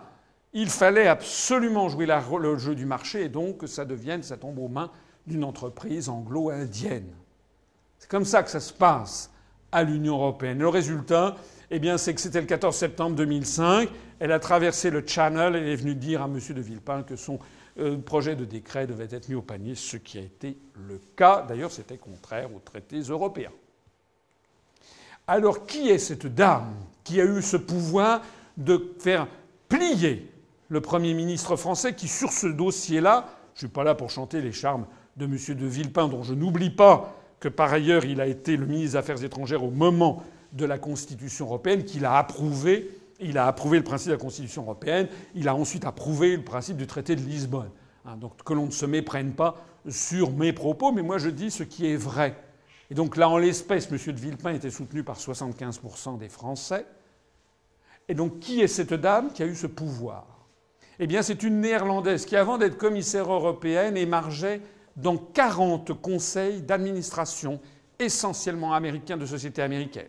Il fallait absolument jouer le jeu du marché et donc que ça tombe aux mains d'une entreprise anglo-indienne. C'est comme ça que ça se passe à l'Union européenne. Le résultat, c'est que c'était le 14 septembre 2005. Elle a traversé le Channel et elle est venue dire à M. de Villepin que son projet de décret devait être mis au panier, ce qui a été le cas. D'ailleurs, c'était contraire aux traités européens. Alors, qui est cette dame qui a eu ce pouvoir de faire plier le Premier ministre français qui, sur ce dossier-là, je ne suis pas là pour chanter les charmes de M. de Villepin, dont je n'oublie pas que, par ailleurs, il a été le ministre des Affaires étrangères au moment de la Constitution européenne, qu'il a approuvé. Il a approuvé le principe de la Constitution européenne. Il a ensuite approuvé le principe du traité de Lisbonne. Donc que l'on ne se méprenne pas sur mes propos, mais moi je dis ce qui est vrai. Et donc là, en l'espèce, M. de Villepin était soutenu par 75% des Français. Et donc qui est cette dame qui a eu ce pouvoir ? C'est une Néerlandaise qui, avant d'être commissaire européenne, émargeait dans 40 conseils d'administration, essentiellement américains, de sociétés américaines,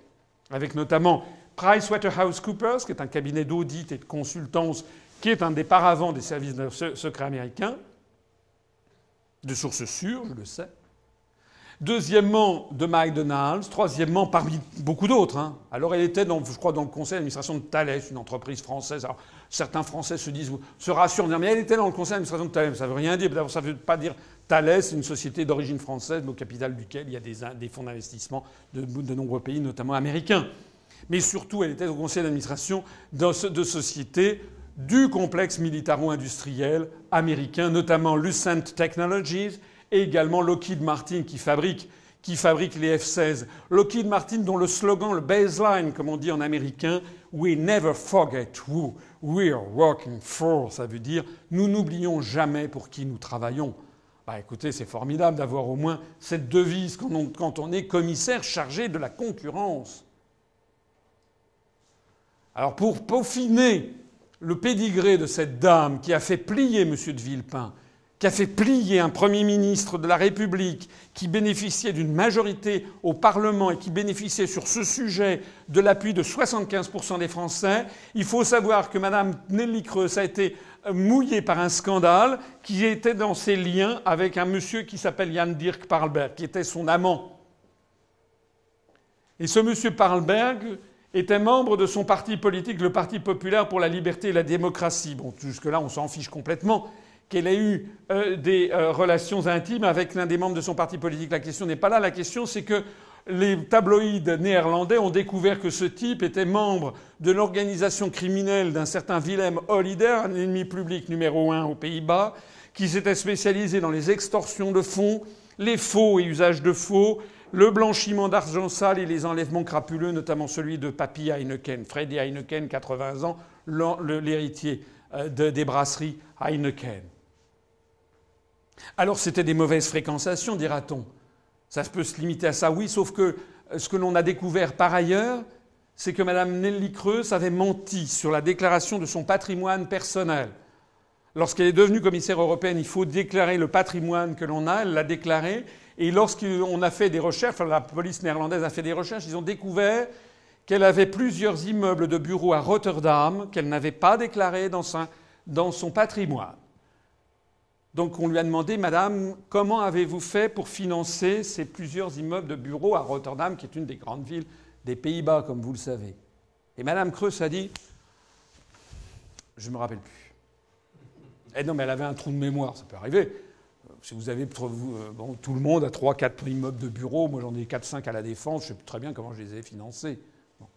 avec notamment PricewaterhouseCoopers, qui est un cabinet d'audit et de consultance, qui est un des paravents des services secrets américains, de sources sûres, je le sais. Deuxièmement, de McDonald's. Troisièmement, parmi beaucoup d'autres. Alors elle était, je crois, dans le conseil d'administration de Thales, une entreprise française. Alors certains Français se rassurent en disant mais elle était dans le conseil d'administration de Thales. Ça ne veut rien dire. D'abord, ça ne veut pas dire Thales, c'est une société d'origine française, mais au capital duquel il y a des fonds d'investissement de nombreux pays, notamment américains. Mais surtout, elle était au conseil d'administration de sociétés du complexe militaro-industriel américain, notamment Lucent Technologies, et également Lockheed Martin qui fabrique les F-16. Lockheed Martin dont le slogan, le baseline, comme on dit en américain, « We never forget who we're working for », ça veut dire « Nous n'oublions jamais pour qui nous travaillons ». Écoutez, c'est formidable d'avoir au moins cette devise quand on est commissaire chargé de la concurrence. Alors pour peaufiner le pédigré de cette dame qui a fait plier M. de Villepin, qui a fait plier un Premier ministre de la République qui bénéficiait d'une majorité au Parlement et qui bénéficiait sur ce sujet de l'appui de 75% des Français, il faut savoir que Mme Nelly Creus a été mouillée par un scandale qui était dans ses liens avec un monsieur qui s'appelle Jan Dirk Parlberg, qui était son amant. Et ce monsieur Parlberg était membre de son parti politique, le Parti populaire pour la liberté et la démocratie. Bon, jusque-là, on s'en fiche complètement qu'elle ait eu des relations intimes avec l'un des membres de son parti politique. La question n'est pas là. La question, c'est que les tabloïds néerlandais ont découvert que ce type était membre de l'organisation criminelle d'un certain Willem Holleder, un ennemi public numéro 1 aux Pays-Bas, qui s'était spécialisé dans les extorsions de fonds, les faux et usages de faux, le blanchiment d'argent sale et les enlèvements crapuleux, notamment celui de Papy Heineken, Freddy Heineken, 80 ans, l'héritier des brasseries Heineken. Alors c'était des mauvaises fréquentations, dira-t-on. Ça peut se limiter à ça, oui, sauf que ce que l'on a découvert par ailleurs, c'est que Mme Neelie Kroes avait menti sur la déclaration de son patrimoine personnel. Lorsqu'elle est devenue commissaire européenne, il faut déclarer le patrimoine que l'on a. Elle l'a déclaré. Et lorsqu'on a fait des recherches, enfin la police néerlandaise a fait des recherches, ils ont découvert qu'elle avait plusieurs immeubles de bureaux à Rotterdam qu'elle n'avait pas déclarés dans son patrimoine. Donc on lui a demandé, Madame, comment avez-vous fait pour financer ces plusieurs immeubles de bureaux à Rotterdam, qui est une des grandes villes des Pays-Bas, comme vous le savez. Et Mme Kroes a dit, je ne me rappelle plus. Eh non, mais elle avait un trou de mémoire, ça peut arriver. Si vous avez bon, tout le monde a 3-4 immeubles de bureaux, moi j'en ai 4-5 à la Défense, je sais très bien comment je les ai financés. Bon.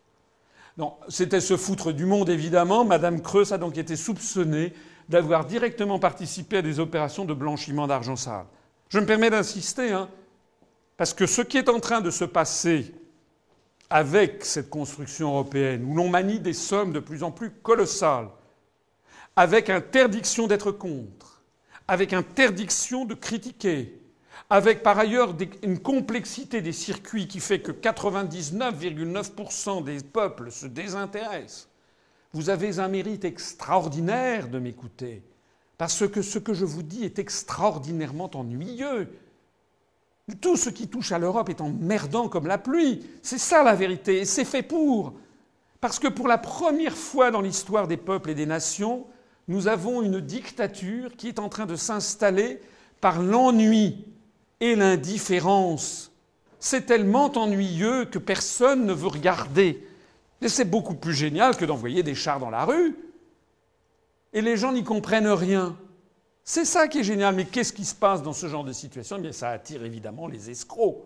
Non, c'était se foutre du monde, évidemment. Mme Kroes a donc été soupçonnée d'avoir directement participé à des opérations de blanchiment d'argent sale. Je me permets d'insister, parce que ce qui est en train de se passer avec cette construction européenne, où l'on manie des sommes de plus en plus colossales, avec interdiction d'être contre, avec interdiction de critiquer, avec par ailleurs une complexité des circuits qui fait que 99,9% des peuples se désintéressent. Vous avez un mérite extraordinaire de m'écouter, parce que ce que je vous dis est extraordinairement ennuyeux. Tout ce qui touche à l'Europe est emmerdant comme la pluie. C'est ça la vérité, et c'est fait pour. Parce que pour la première fois dans l'histoire des peuples et des nations, nous avons une dictature qui est en train de s'installer par l'ennui et l'indifférence. C'est tellement ennuyeux que personne ne veut regarder. Et c'est beaucoup plus génial que d'envoyer des chars dans la rue. Et les gens n'y comprennent rien. C'est ça qui est génial. Mais qu'est-ce qui se passe dans ce genre de situation ? Eh bien, ça attire évidemment les escrocs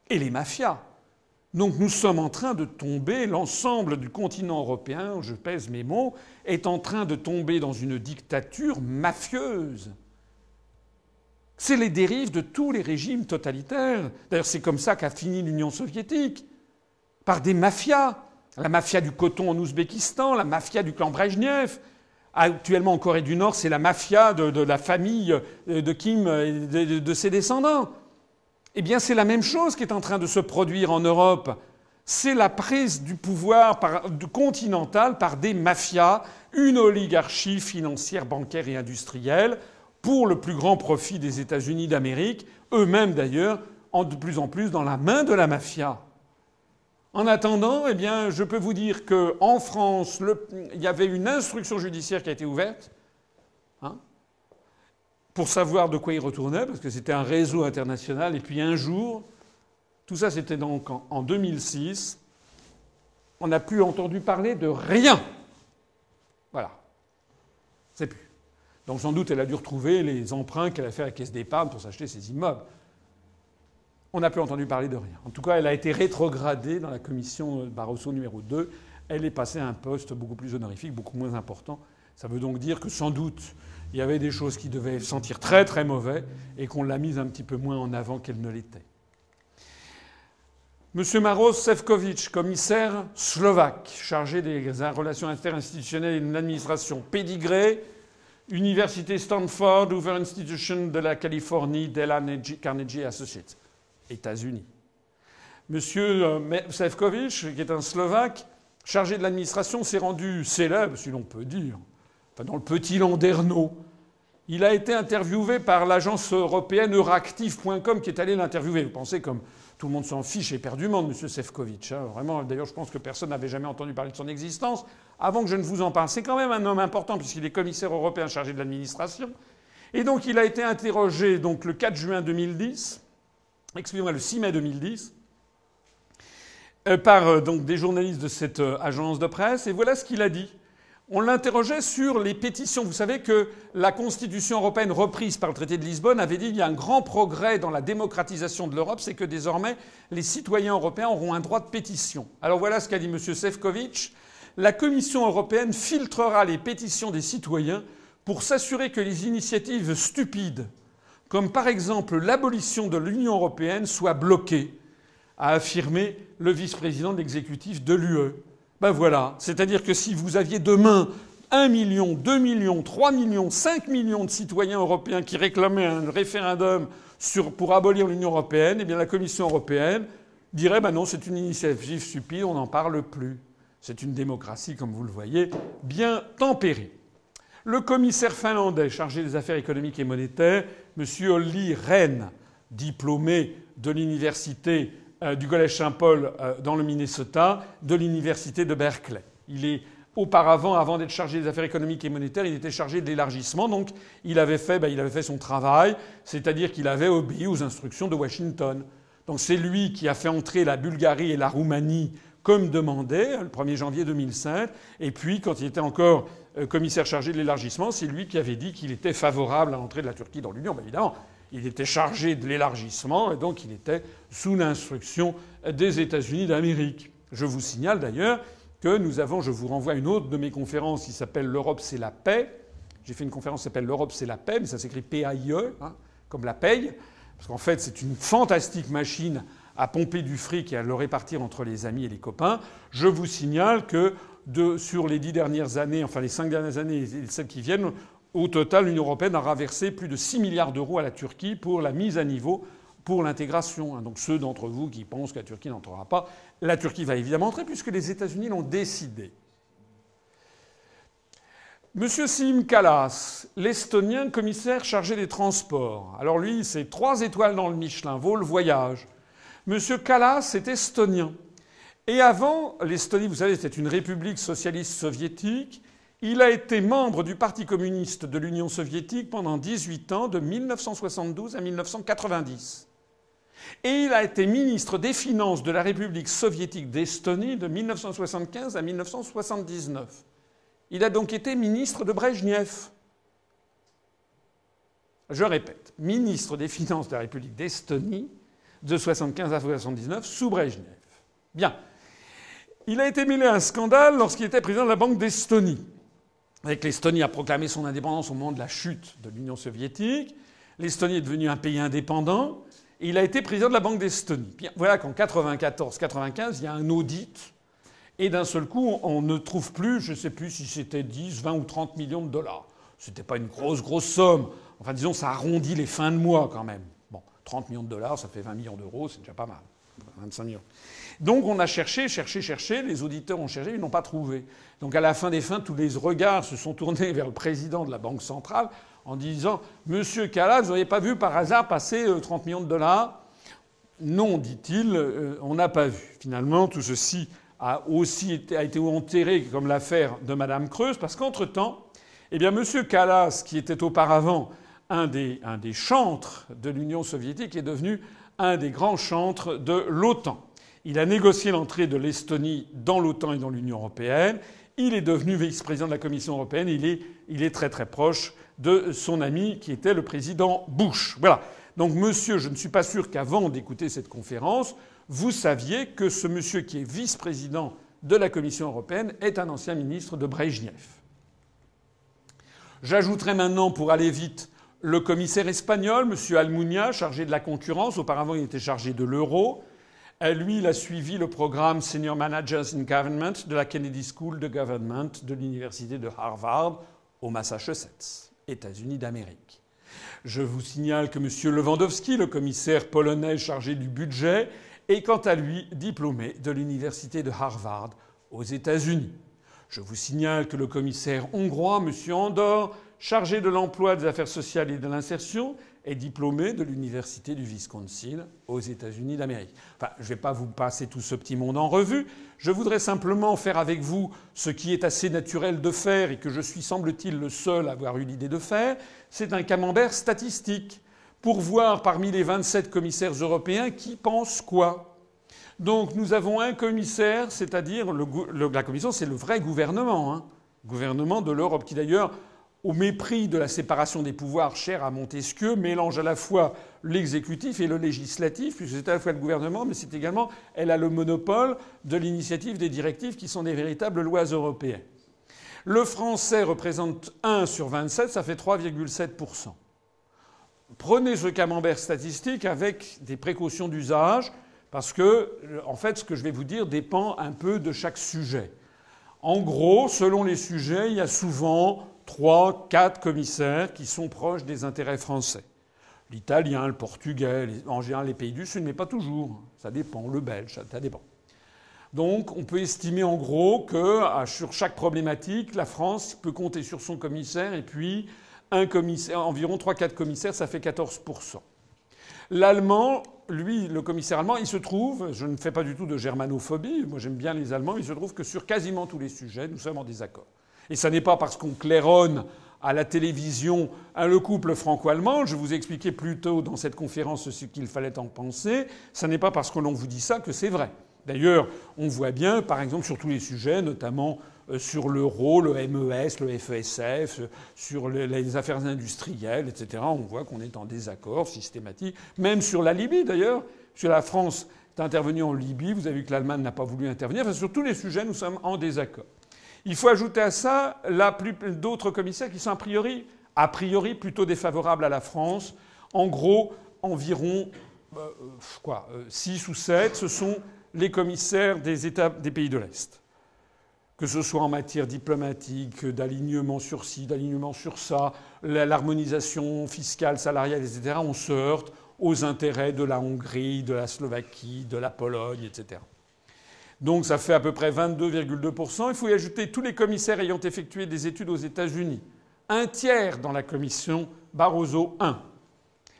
et les mafias. Donc nous sommes en train de tomber, l'ensemble du continent européen, je pèse mes mots, est en train de tomber dans une dictature mafieuse. C'est les dérives de tous les régimes totalitaires. D'ailleurs, c'est comme ça qu'a fini l'Union soviétique. Par des mafias. La mafia du coton en Ouzbékistan, la mafia du clan Brejnev. Actuellement en Corée du Nord, c'est la mafia de la famille de Kim et de ses descendants. Eh bien, c'est la même chose qui est en train de se produire en Europe. C'est la prise du pouvoir continental par des mafias, une oligarchie financière, bancaire et industrielle, pour le plus grand profit des États-Unis d'Amérique, eux-mêmes d'ailleurs, de plus en plus dans la main de la mafia. En attendant, eh bien, je peux vous dire qu'en France, il y avait une instruction judiciaire qui a été ouverte pour savoir de quoi il retournait, parce que c'était un réseau international. Et puis un jour, tout ça c'était donc en 2006, on n'a plus entendu parler de rien. Voilà. C'est plus. Donc sans doute elle a dû retrouver les emprunts qu'elle a fait à la caisse d'épargne pour s'acheter ses immeubles. On n'a plus entendu parler de rien. En tout cas, elle a été rétrogradée dans la commission Barroso numéro 2. Elle est passée à un poste beaucoup plus honorifique, beaucoup moins important. Ça veut donc dire que sans doute, il y avait des choses qui devaient sentir très très mauvais et qu'on l'a mise un petit peu moins en avant qu'elle ne l'était. Monsieur Maroš Šefčovič, commissaire slovaque, chargé des relations interinstitutionnelles et de l'administration, pédigré, Université Stanford, Hoover Institution de la Californie, Della Carnegie Associates. États-Unis. Monsieur Šefčovič, qui est un Slovaque, chargé de l'administration, s'est rendu célèbre, si l'on peut dire, dans le petit Landerneau. Il a été interviewé par l'agence européenne Euractiv.com qui est allée l'interviewer. Vous pensez comme tout le monde s'en fiche éperdument de monsieur Šefčovič. Vraiment, d'ailleurs, je pense que personne n'avait jamais entendu parler de son existence avant que je ne vous en parle. C'est quand même un homme important puisqu'il est commissaire européen chargé de l'administration. Et donc, il a été interrogé le 4 juin 2010... excusez-moi, le 6 mai 2010, par des journalistes de cette agence de presse. Et voilà ce qu'il a dit. On l'interrogeait sur les pétitions. Vous savez que la Constitution européenne reprise par le traité de Lisbonne avait dit qu'il y a un grand progrès dans la démocratisation de l'Europe, c'est que désormais les citoyens européens auront un droit de pétition. Alors voilà ce qu'a dit M. Šefčovič. La Commission européenne filtrera les pétitions des citoyens pour s'assurer que les initiatives stupides, comme par exemple l'abolition de l'Union européenne, soit bloquée, a affirmé le vice-président de l'exécutif de l'UE. Ben voilà. C'est-à-dire que si vous aviez demain 1 million, 2 millions, 3 millions, 5 millions de citoyens européens qui réclamaient un référendum pour abolir l'Union européenne, eh bien la Commission européenne dirait ben non, c'est une initiative stupide, on n'en parle plus. C'est une démocratie, comme vous le voyez, bien tempérée. Le commissaire finlandais chargé des affaires économiques et monétaires, M. Olli Rehn, diplômé de l'université du Collège Saint-Paul dans le Minnesota, de l'université de Berkeley. Il est auparavant, avant d'être chargé des affaires économiques et monétaires, il était chargé de l'élargissement. Donc il avait fait son travail, c'est-à-dire qu'il avait obéi aux instructions de Washington. Donc c'est lui qui a fait entrer la Bulgarie et la Roumanie comme demandé le 1er janvier 2005. Et puis, quand il était encore commissaire chargé de l'élargissement, c'est lui qui avait dit qu'il était favorable à l'entrée de la Turquie dans l'Union. Ben évidemment, il était chargé de l'élargissement et donc il était sous l'instruction des États-Unis d'Amérique. Je vous signale d'ailleurs que nous avons, je vous renvoie à une autre de mes conférences qui s'appelle L'Europe c'est la paix. J'ai fait une conférence qui s'appelle L'Europe c'est la paix, mais ça s'écrit P-A-I-E, comme la paye. Parce qu'en fait, c'est une fantastique machine à pomper du fric et à le répartir entre les amis et les copains. Je vous signale que sur les 10 dernières années, enfin les 5 dernières années et celles qui viennent, au total, l'Union européenne aura versé plus de 6 milliards d'euros à la Turquie pour la mise à niveau, pour l'intégration. Donc ceux d'entre vous qui pensent que la Turquie n'entrera pas, la Turquie va évidemment entrer puisque les États-Unis l'ont décidé. Monsieur Siim Kallas, l'Estonien commissaire chargé des transports. Alors lui, c'est 3 étoiles dans le Michelin, vaut le voyage. Monsieur Kallas est estonien. Et avant, l'Estonie, vous savez, c'était une république socialiste soviétique. Il a été membre du Parti communiste de l'Union soviétique pendant 18 ans, de 1972 à 1990. Et il a été ministre des Finances de la République soviétique d'Estonie de 1975 à 1979. Il a donc été ministre de Brejnev. Je répète, ministre des Finances de la République d'Estonie de 1975 à 1979 sous Brejnev. Bien. Il a été mêlé à un scandale lorsqu'il était président de la Banque d'Estonie. Avec l'Estonie a proclamé son indépendance au moment de la chute de l'Union soviétique. L'Estonie est devenue un pays indépendant. Et il a été président de la Banque d'Estonie. Bien, voilà qu'en 1994-1995, il y a un audit. Et d'un seul coup, on ne trouve plus, je ne sais plus si c'était 10, 20 ou 30 millions de dollars. C'était pas une grosse somme. Enfin, disons, ça arrondit les fins de mois quand même. Bon, 30 millions de dollars, ça fait 20 millions d'euros, c'est déjà pas mal. 25 millions. Donc on a cherché, les auditeurs ont cherché, ils n'ont pas trouvé. Donc à la fin des fins, tous les regards se sont tournés vers le président de la Banque centrale en disant « Monsieur Kallas, vous n'avez pas vu par hasard passer 30 millions de dollars ?» Non, dit-il, on n'a pas vu. Finalement, tout ceci a été enterré comme l'affaire de Madame Creuse, parce qu'entre-temps, eh bien, Monsieur Kallas, qui était auparavant un des chantres de l'Union soviétique, est devenu un des grands chantres de l'OTAN. Il a négocié l'entrée de l'Estonie dans l'OTAN et dans l'Union européenne. Il est devenu vice-président de la Commission européenne. Il est très très proche de son ami qui était le président Bush. Voilà. Donc monsieur, je ne suis pas sûr qu'avant d'écouter cette conférence, vous saviez que ce monsieur qui est vice-président de la Commission européenne est un ancien ministre de Brejnev. J'ajouterai maintenant, pour aller vite, le commissaire espagnol, M. Almunia, chargé de la concurrence. Auparavant, il était chargé de l'euro. Lui, il a suivi le programme Senior Managers in Government de la Kennedy School of Government de l'université de Harvard au Massachusetts, États-Unis d'Amérique. Je vous signale que M. Lewandowski, le commissaire polonais chargé du budget, est quant à lui diplômé de l'université de Harvard aux États-Unis. Je vous signale que le commissaire hongrois, M. Andor, chargé de l'emploi, des affaires sociales et de l'insertion, est diplômé de l'université du Wisconsin aux États-Unis d'Amérique. Enfin, je ne vais pas vous passer tout ce petit monde en revue. Je voudrais simplement faire avec vous ce qui est assez naturel de faire et que je suis, semble-t-il, le seul à avoir eu l'idée de faire. C'est un camembert statistique pour voir parmi les 27 commissaires européens qui pense quoi. Donc nous avons un commissaire, c'est-à-dire la Commission, c'est le vrai gouvernement, gouvernement de l'Europe, qui d'ailleurs, au mépris de la séparation des pouvoirs chère à Montesquieu, mélange à la fois l'exécutif et le législatif, puisque c'est à la fois le gouvernement, mais c'est également, elle a le monopole de l'initiative des directives qui sont des véritables lois européennes. Le français représente 1 sur 27, ça fait 3,7%. Prenez ce camembert statistique avec des précautions d'usage, parce que, en fait, ce que je vais vous dire dépend un peu de chaque sujet. En gros, selon les sujets, il y a souvent 3, 4 commissaires qui sont proches des intérêts français. L'italien, le portugais, en général les pays du Sud, mais pas toujours. Ça dépend. Le belge, ça dépend. Donc on peut estimer en gros que sur chaque problématique, la France peut compter sur son commissaire et puis un commissaire, environ 3-4 commissaires, ça fait 14%. L'Allemand, lui, le commissaire allemand, il se trouve, je ne fais pas du tout de germanophobie, moi j'aime bien les Allemands, mais il se trouve que sur quasiment tous les sujets, nous sommes en désaccord. Et ça n'est pas parce qu'on claironne à la télévision le couple franco-allemand, je vous ai expliqué plus tôt dans cette conférence ce qu'il fallait en penser, ça n'est pas parce que l'on vous dit ça que c'est vrai. D'ailleurs, on voit bien, par exemple, sur tous les sujets, notamment sur l'euro, le MES, le FESF, sur les affaires industrielles, etc., on voit qu'on est en désaccord systématique. Même sur la Libye, d'ailleurs. Sur la France est intervenue en Libye, vous avez vu que l'Allemagne n'a pas voulu intervenir. Enfin, sur tous les sujets, nous sommes en désaccord. Il faut ajouter à ça d'autres commissaires qui sont a priori plutôt défavorables à la France. En gros, environ 6 ou 7, ce sont les commissaires des États des pays de l'Est. Que ce soit en matière diplomatique, d'alignement sur ci, d'alignement sur ça, l'harmonisation fiscale, salariale, etc., on se heurte aux intérêts de la Hongrie, de la Slovaquie, de la Pologne, etc. Donc ça fait à peu près 22,2%. Il faut y ajouter tous les commissaires ayant effectué des études aux États-Unis. Un tiers dans la commission Barroso I.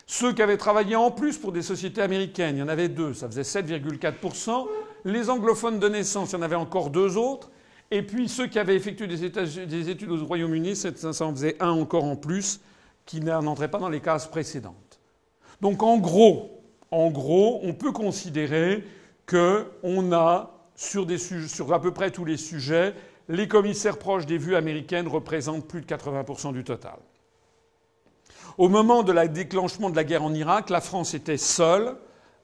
Ceux qui avaient travaillé en plus pour des sociétés américaines, il y en avait 2, ça faisait 7,4%. Les anglophones de naissance, il y en avait encore 2 autres. Et puis ceux qui avaient effectué des études au Royaume-Uni, ça en faisait un encore en plus, qui n'entrait pas dans les cases précédentes. Donc en gros, on peut considérer qu'on a, sur à peu près tous les sujets, les commissaires proches des vues américaines représentent plus de 80% du total. Au moment de la déclenchement de la guerre en Irak, la France était seule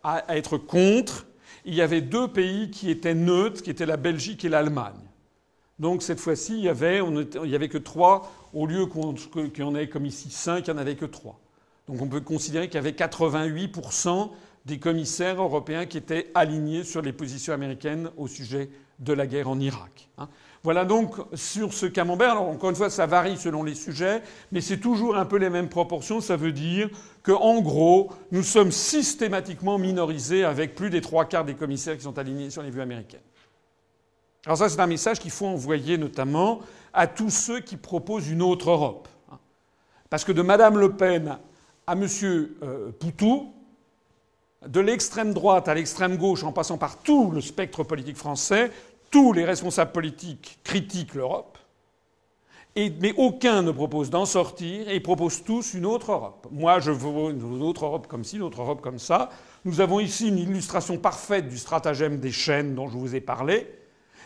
à être contre. Il y avait 2 pays qui étaient neutres, qui étaient la Belgique et l'Allemagne. Donc cette fois-ci, il y avait que 3, au lieu qu'il y en ait comme ici 5, il n'y en avait que 3. Donc on peut considérer qu'il y avait 88% des commissaires européens qui étaient alignés sur les positions américaines au sujet de la guerre en Irak. Voilà donc sur ce camembert. Alors encore une fois, ça varie selon les sujets, mais c'est toujours un peu les mêmes proportions. Ça veut dire qu'en gros, nous sommes systématiquement minorisés avec plus des 3/4 des commissaires qui sont alignés sur les vues américaines. Alors ça, c'est un message qu'il faut envoyer notamment à tous ceux qui proposent une autre Europe. Parce que de Madame Le Pen à Monsieur Poutou, de l'extrême droite à l'extrême gauche, en passant par tout le spectre politique français, tous les responsables politiques critiquent l'Europe, mais aucun ne propose d'en sortir, et ils proposent tous une autre Europe. Moi, je veux une autre Europe comme ci, une autre Europe comme ça. Nous avons ici une illustration parfaite du stratagème des chaînes dont je vous ai parlé.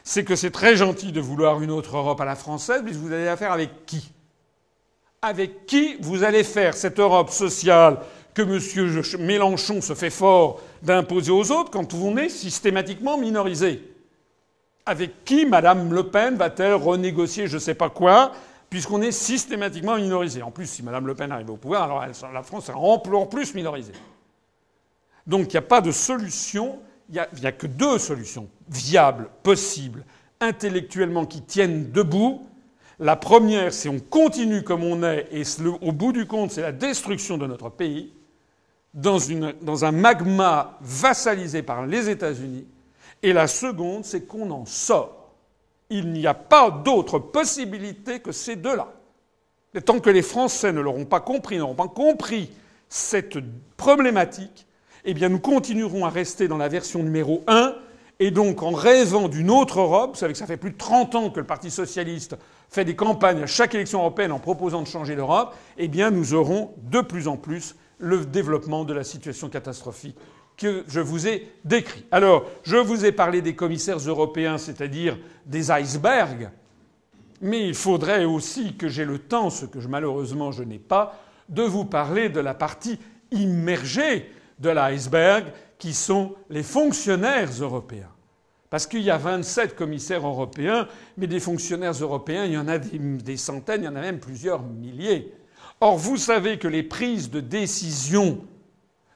C'est que c'est très gentil de vouloir une autre Europe à la française, mais vous allez la faire avec qui ? Avec qui vous allez faire cette Europe sociale que M. Mélenchon se fait fort d'imposer aux autres quand on est systématiquement minorisé ? Avec qui Mme Le Pen va-t-elle renégocier je ne sais pas quoi, puisqu'on est systématiquement minorisé ? En plus, si Mme Le Pen arrive au pouvoir, alors la France sera encore plus minorisée. Donc il n'y a pas de solution, il n'y a que 2 solutions viables, possibles, intellectuellement qui tiennent debout. La première, c'est on continue comme on est, et au bout du compte, c'est la destruction de notre pays, dans un magma vassalisé par les États-Unis. Et la seconde, c'est qu'on en sort. Il n'y a pas d'autre possibilité que ces 2-là. Et tant que les Français ne l'auront pas compris cette problématique, eh bien nous continuerons à rester dans la version numéro 1, et donc en rêvant d'une autre Europe. Vous savez que ça fait plus de 30 ans que le Parti socialiste fait des campagnes à chaque élection européenne en proposant de changer l'Europe, eh bien nous aurons de plus en plus le développement de la situation catastrophique que je vous ai décrit. Alors, je vous ai parlé des commissaires européens, c'est-à-dire des icebergs, mais il faudrait aussi que j'aie le temps, ce que malheureusement je n'ai pas, de vous parler de la partie immergée de l'iceberg, qui sont les fonctionnaires européens. Parce qu'il y a 27 commissaires européens, mais des fonctionnaires européens, il y en a des centaines, il y en a même plusieurs milliers. Or, vous savez que les prises de décision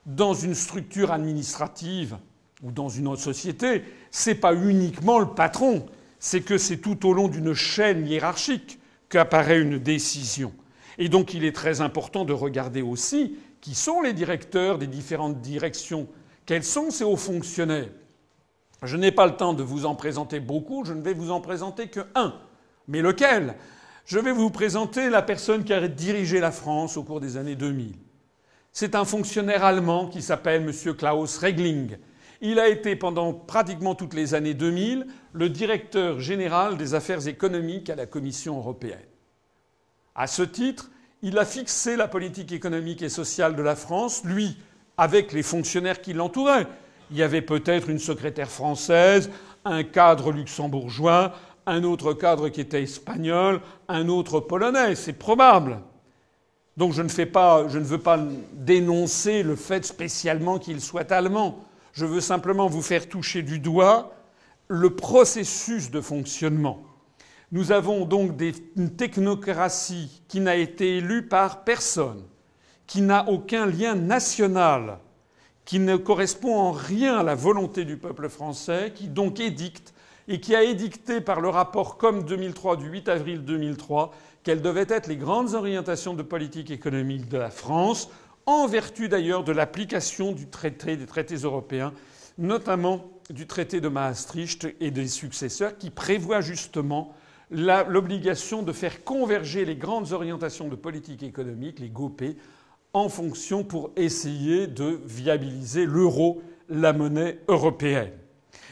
dans une structure administrative ou dans une autre société, c'est pas uniquement le patron, c'est que c'est tout au long d'une chaîne hiérarchique qu'apparaît une décision. Et donc il est très important de regarder aussi qui sont les directeurs des différentes directions, quels sont ces hauts fonctionnaires. Je n'ai pas le temps de vous en présenter beaucoup, je ne vais vous en présenter que un. Mais lequel ? Je vais vous présenter la personne qui a dirigé la France au cours des années 2000. C'est un fonctionnaire allemand qui s'appelle M. Klaus Regling. Il a été pendant pratiquement toutes les années 2000 le directeur général des affaires économiques à la Commission européenne. À ce titre, il a fixé la politique économique et sociale de la France, lui, avec les fonctionnaires qui l'entouraient. Il y avait peut-être une secrétaire française, un cadre luxembourgeois, un autre cadre qui était espagnol, un autre polonais. C'est probable. Donc je ne veux pas dénoncer le fait spécialement qu'il soit allemand. Je veux simplement vous faire toucher du doigt le processus de fonctionnement. Nous avons donc une technocratie qui n'a été élue par personne, qui n'a aucun lien national, qui ne correspond en rien à la volonté du peuple français, qui donc édicte, et qui a édicté par le rapport COM 2003 du 8 avril 2003 quelles devaient être les grandes orientations de politique économique de la France, en vertu d'ailleurs de l'application des traités européens, notamment du traité de Maastricht et des successeurs, qui prévoit justement l'obligation de faire converger les grandes orientations de politique économique, les GOPE, en fonction pour essayer de viabiliser l'euro, la monnaie européenne.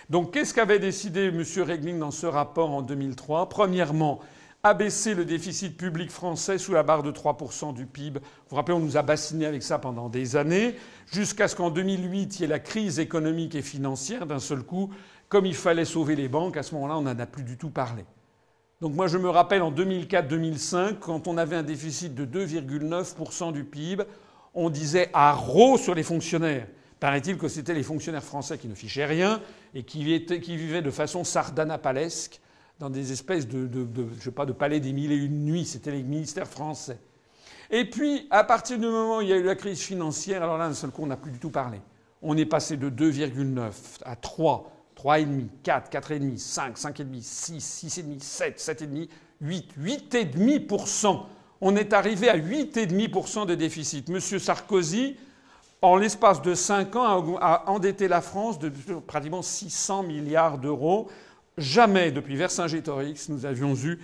Donc qu'est-ce qu'avait décidé M. Regling dans ce rapport en 2003 ? Premièrement, abaisser le déficit public français sous la barre de 3% du PIB. Vous vous rappelez, on nous a bassiné avec ça pendant des années, jusqu'à ce qu'en 2008, il y ait la crise économique et financière d'un seul coup. Comme il fallait sauver les banques, à ce moment-là, on n'en a plus du tout parlé. Donc moi, je me rappelle en 2004-2005, quand on avait un déficit de 2,9% du PIB, on disait haro sur les fonctionnaires. Paraît-il que c'était les fonctionnaires français qui ne fichaient rien et qui vivaient de façon sardanapalesque dans des espèces de palais des mille et une nuits. C'était les ministères français. Et puis, à partir du moment où il y a eu la crise financière, alors là, d'un seul coup, on n'a plus du tout parlé. On est passé de 2,9 à 3, 3,5, 4, 4,5, 5, 5,5, 6, 6,5, 7, 7,5, 8, 8,5%. On est arrivé à 8,5% de déficit. Monsieur Sarkozy, en l'espace de 5 ans, a endetté la France de pratiquement 600 milliards d'euros. Jamais, depuis Vercingétorix, nous avions eu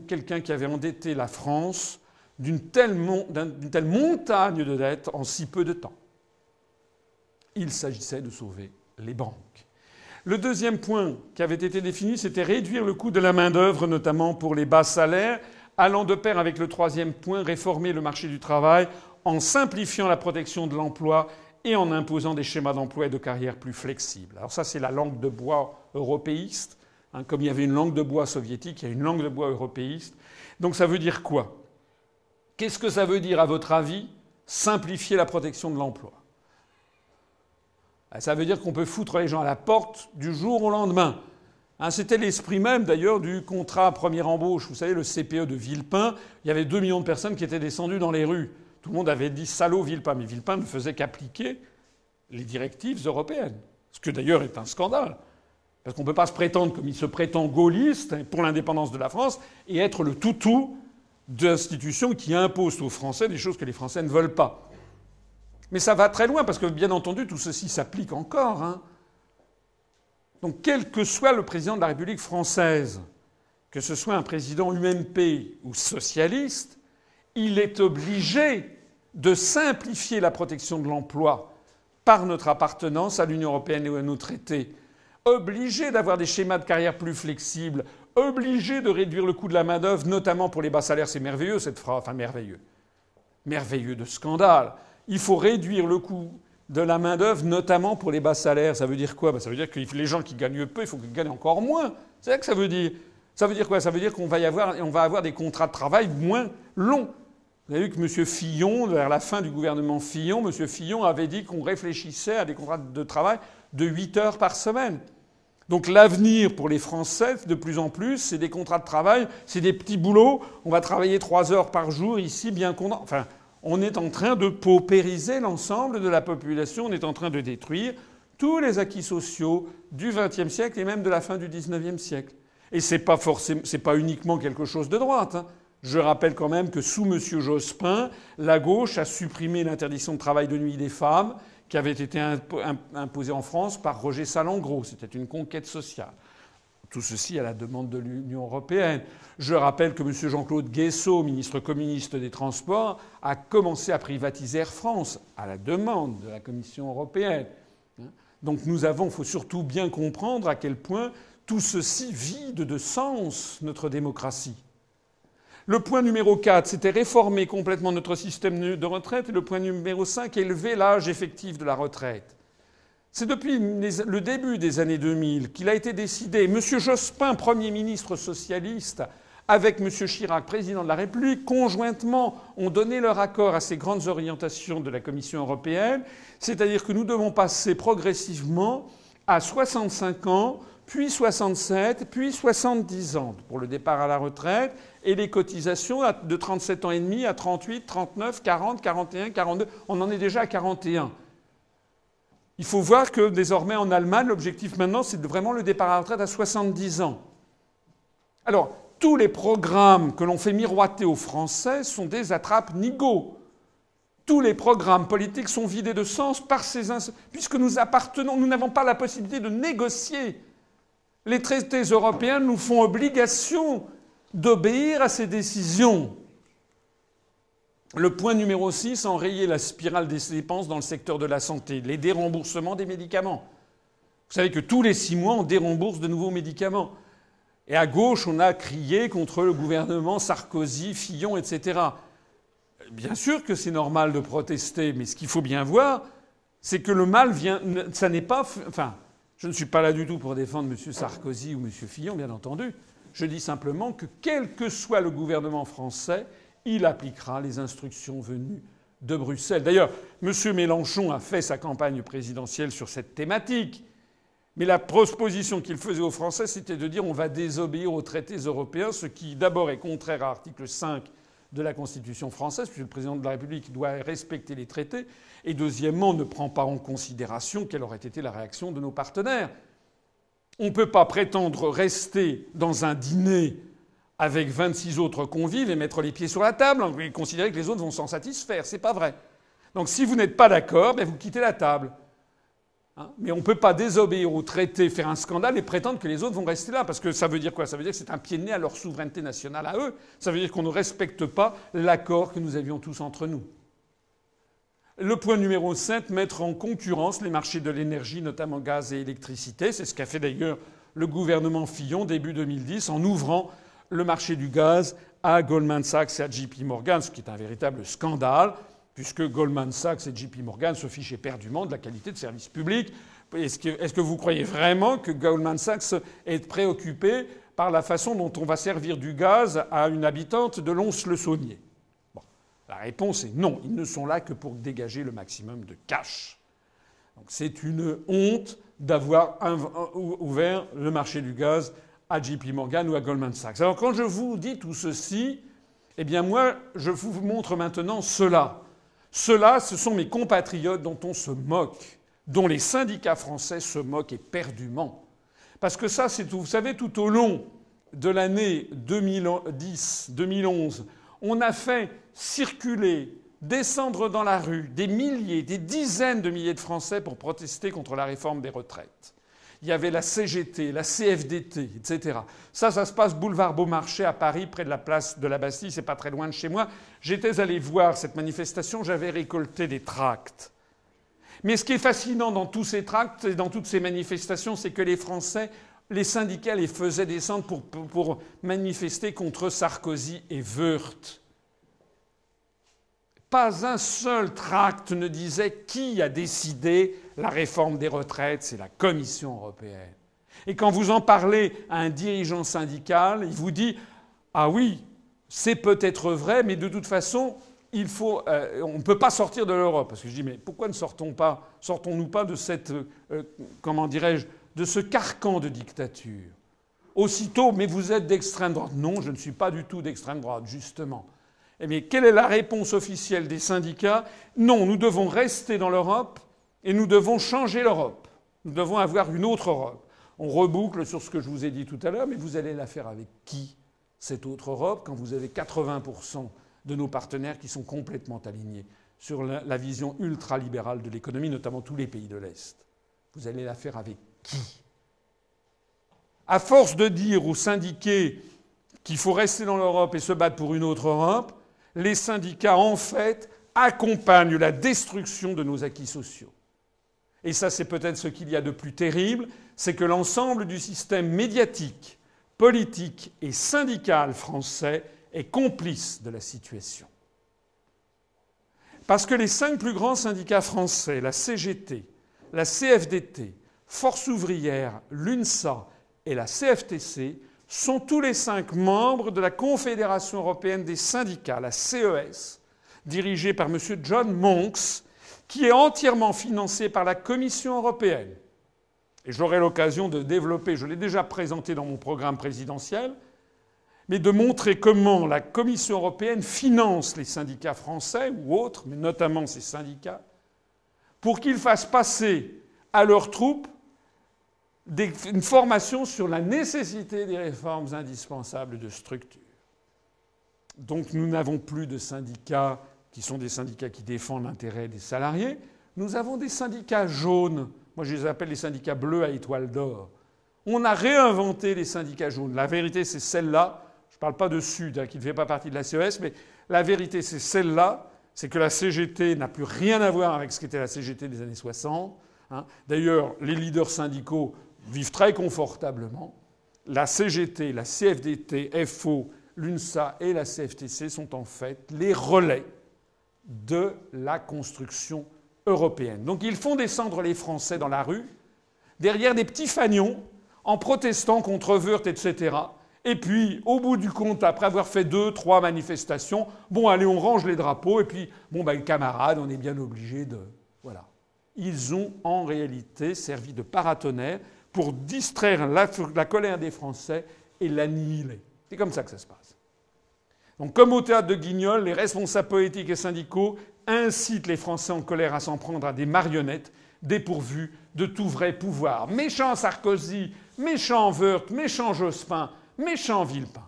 quelqu'un qui avait endetté la France d'une telle montagne de dettes en si peu de temps. Il s'agissait de sauver les banques. Le deuxième point qui avait été défini, c'était réduire le coût de la main-d'œuvre, notamment pour les bas salaires, allant de pair avec le troisième point, réformer le marché du travail en simplifiant la protection de l'emploi et en imposant des schémas d'emploi et de carrière plus flexibles. Alors ça, c'est la langue de bois européiste. Comme il y avait une langue de bois soviétique, il y a une langue de bois européiste. Donc ça veut dire quoi ? Qu'est-ce que ça veut dire, à votre avis, simplifier la protection de l'emploi ? Ça veut dire qu'on peut foutre les gens à la porte du jour au lendemain. C'était l'esprit même, d'ailleurs, du contrat première embauche. Vous savez, le CPE de Villepin, il y avait 2 millions de personnes qui étaient descendues dans les rues. Tout le monde avait dit « salaud Villepin », mais Villepin ne faisait qu'appliquer les directives européennes. Ce que d'ailleurs est un scandale. Parce qu'on ne peut pas se prétendre, comme il se prétend gaulliste, pour l'indépendance de la France, et être le toutou d'institutions qui imposent aux Français des choses que les Français ne veulent pas. Mais ça va très loin, parce que, bien entendu, tout ceci s'applique encore. Donc, quel que soit le président de la République française, que ce soit un président UMP ou socialiste, il est obligé de simplifier la protection de l'emploi par notre appartenance à l'Union européenne et à nos traités, obligé d'avoir des schémas de carrière plus flexibles, obligé de réduire le coût de la main-d'œuvre, notamment pour les bas salaires. C'est merveilleux cette phrase, enfin merveilleux. Merveilleux de scandale. Il faut réduire le coût de la main-d'œuvre, notamment pour les bas salaires. Ça veut dire quoi ? Ça veut dire que les gens qui gagnent peu, il faut qu'ils gagnent encore moins. C'est ça que ça veut dire. Ça veut dire quoi ? Ça veut dire qu'on va avoir des contrats de travail moins longs. Vous avez vu que M. Fillon, vers la fin du gouvernement Fillon, M. Fillon avait dit qu'on réfléchissait à des contrats de travail de 8 heures par semaine. Donc l'avenir pour les Français, de plus en plus, c'est des contrats de travail, c'est des petits boulots. On va travailler 3 heures par jour ici, bien qu'on... Enfin, on est en train de paupériser l'ensemble de la population. On est en train de détruire tous les acquis sociaux du XXe siècle et même de la fin du XIXe siècle. Et c'est pas uniquement quelque chose de droite. Je rappelle quand même que sous M. Jospin, la gauche a supprimé l'interdiction de travail de nuit des femmes, qui avait été imposée en France par Roger Salengro. C'était une conquête sociale. Tout ceci à la demande de l'Union européenne. Je rappelle que M. Jean-Claude Guessot, ministre communiste des Transports, a commencé à privatiser Air France à la demande de la Commission européenne. Donc il faut surtout bien comprendre à quel point tout ceci vide de sens notre démocratie. Le point numéro 4, c'était réformer complètement notre système de retraite. Et le point numéro 5, élever l'âge effectif de la retraite. C'est depuis le début des années 2000 qu'il a été décidé. M. Jospin, Premier ministre socialiste, avec M. Chirac, président de la République, conjointement ont donné leur accord à ces grandes orientations de la Commission européenne, c'est-à-dire que nous devons passer progressivement à 65 ans, puis 67, puis 70 ans pour le départ à la retraite, et les cotisations de 37 ans et demi à 38, 39, 40, 41, 42. On en est déjà à 41. Il faut voir que désormais en Allemagne, l'objectif maintenant, c'est vraiment le départ à la retraite à 70 ans. Alors, tous les programmes que l'on fait miroiter aux Français sont des attrape-nigauds. Tous les programmes politiques sont vidés de sens par puisque nous n'avons pas la possibilité de négocier. Les traités européens nous font obligation d'obéir à ces décisions. Le point numéro 6, enrayer la spirale des dépenses dans le secteur de la santé, les déremboursements des médicaments. Vous savez que tous les 6 mois, on dérembourse de nouveaux médicaments. Et à gauche, on a crié contre le gouvernement Sarkozy, Fillon, etc. Bien sûr que c'est normal de protester, mais ce qu'il faut bien voir, c'est que le mal vient... Ça n'est pas... Enfin, je ne suis pas là du tout pour défendre M. Sarkozy ou M. Fillon, bien entendu. Je dis simplement que quel que soit le gouvernement français, il appliquera les instructions venues de Bruxelles. D'ailleurs, M. Mélenchon a fait sa campagne présidentielle sur cette thématique. Mais la proposition qu'il faisait aux Français, c'était de dire on va désobéir aux traités européens, ce qui d'abord est contraire à l'article 5 de la Constitution française, puisque le président de la République doit respecter les traités, et deuxièmement, ne prend pas en considération quelle aurait été la réaction de nos partenaires. On ne peut pas prétendre rester dans un dîner avec 26 autres convives et mettre les pieds sur la table et considérer que les autres vont s'en satisfaire. C'est pas vrai. Donc si vous n'êtes pas d'accord, vous quittez la table. Mais on ne peut pas désobéir au traité, faire un scandale et prétendre que les autres vont rester là. Parce que ça veut dire quoi? Ça veut dire que c'est un pied de nez à leur souveraineté nationale à eux. Ça veut dire qu'on ne respecte pas l'accord que nous avions tous entre nous. Le point numéro 7, mettre en concurrence les marchés de l'énergie, notamment gaz et électricité. C'est ce qu'a fait d'ailleurs le gouvernement Fillon début 2010 en ouvrant le marché du gaz à Goldman Sachs et à JP Morgan, ce qui est un véritable scandale, puisque Goldman Sachs et JP Morgan se fichaient éperdument de la qualité de service public. Est-ce que vous croyez vraiment que Goldman Sachs est préoccupé par la façon dont on va servir du gaz à une habitante de Lons-le-Saunier? Bon, la réponse est non. Ils ne sont là que pour dégager le maximum de cash. Donc c'est une honte d'avoir ouvert le marché du gaz à JP Morgan ou à Goldman Sachs. Alors quand je vous dis tout ceci, eh bien moi, je vous montre maintenant cela. Ceux-là, ce sont mes compatriotes dont on se moque, dont les syndicats français se moquent éperdument. Parce que ça, c'est tout. Vous savez, tout au long de l'année 2010-2011, on a fait circuler, descendre dans la rue des milliers, des dizaines de milliers de Français pour protester contre la réforme des retraites. Il y avait la CGT, la CFDT, etc. Ça se passe boulevard Beaumarchais à Paris, près de la place de la Bastille, c'est pas très loin de chez moi. J'étais allé voir cette manifestation, j'avais récolté des tracts. Mais ce qui est fascinant dans tous ces tracts et dans toutes ces manifestations, c'est que les Français, les syndicats les faisaient descendre pour manifester contre Sarkozy et Wörth. Pas un seul tract ne disait qui a décidé la réforme des retraites, c'est la Commission européenne. Et quand vous en parlez à un dirigeant syndical, il vous dit « Ah oui, c'est peut-être vrai, mais de toute façon, on ne peut pas sortir de l'Europe. » Parce que je dis « Mais pourquoi ne sortons-nous pas de cette, de ce carcan de dictature ?» Aussitôt « Mais vous êtes d'extrême droite. » Non, je ne suis pas du tout d'extrême droite, justement. Mais quelle est la réponse officielle des syndicats? Non, nous devons rester dans l'Europe et nous devons changer l'Europe. Nous devons avoir une autre Europe. On reboucle sur ce que je vous ai dit tout à l'heure, mais vous allez la faire avec qui, cette autre Europe, quand vous avez 80% de nos partenaires qui sont complètement alignés sur la vision ultralibérale de l'économie, notamment tous les pays de l'Est. Vous allez la faire avec qui? À force de dire aux syndiqués qu'il faut rester dans l'Europe et se battre pour une autre Europe, les syndicats, en fait, accompagnent la destruction de nos acquis sociaux. Et ça, c'est peut-être ce qu'il y a de plus terrible, c'est que l'ensemble du système médiatique, politique et syndical français est complice de la situation. Parce que les 5 plus grands syndicats français, la CGT, la CFDT, Force ouvrière, l'UNSA et la CFTC, sont tous les 5 membres de la Confédération européenne des syndicats, la CES, dirigée par M. John Monks, qui est entièrement financée par la Commission européenne. Et j'aurai l'occasion de développer, je l'ai déjà présenté dans mon programme présidentiel, mais de montrer comment la Commission européenne finance les syndicats français ou autres, mais notamment ces syndicats, pour qu'ils fassent passer à leurs troupes une formation sur la nécessité des réformes indispensables de structure. Donc nous n'avons plus de syndicats qui sont des syndicats qui défendent l'intérêt des salariés. Nous avons des syndicats jaunes. Moi, je les appelle les syndicats bleus à étoile d'or. On a réinventé les syndicats jaunes. La vérité, c'est celle-là. Je ne parle pas de Sud, qui ne fait pas partie de la CES, mais la vérité, c'est celle-là. C'est que la CGT n'a plus rien à voir avec ce qu'était la CGT des années 60. D'ailleurs, les leaders syndicaux vivent très confortablement. La CGT, la CFDT, FO, l'UNSA et la CFTC sont en fait les relais de la construction européenne. Donc ils font descendre les Français dans la rue, derrière des petits fanions, en protestant contre Wörth, etc. Et puis, au bout du compte, après avoir fait 2, 3 manifestations, bon, allez, on range les drapeaux, et puis, bon, ben, camarades, on est bien obligé de... Voilà. Ils ont en réalité servi de paratonnerre pour distraire la colère des Français et l'annihiler. C'est comme ça que ça se passe. Donc, comme au théâtre de Guignol, les responsables politiques et syndicaux incitent les Français en colère à s'en prendre à des marionnettes dépourvues de tout vrai pouvoir. Méchant Sarkozy, méchant Wörth, méchant Jospin, méchant Villepin.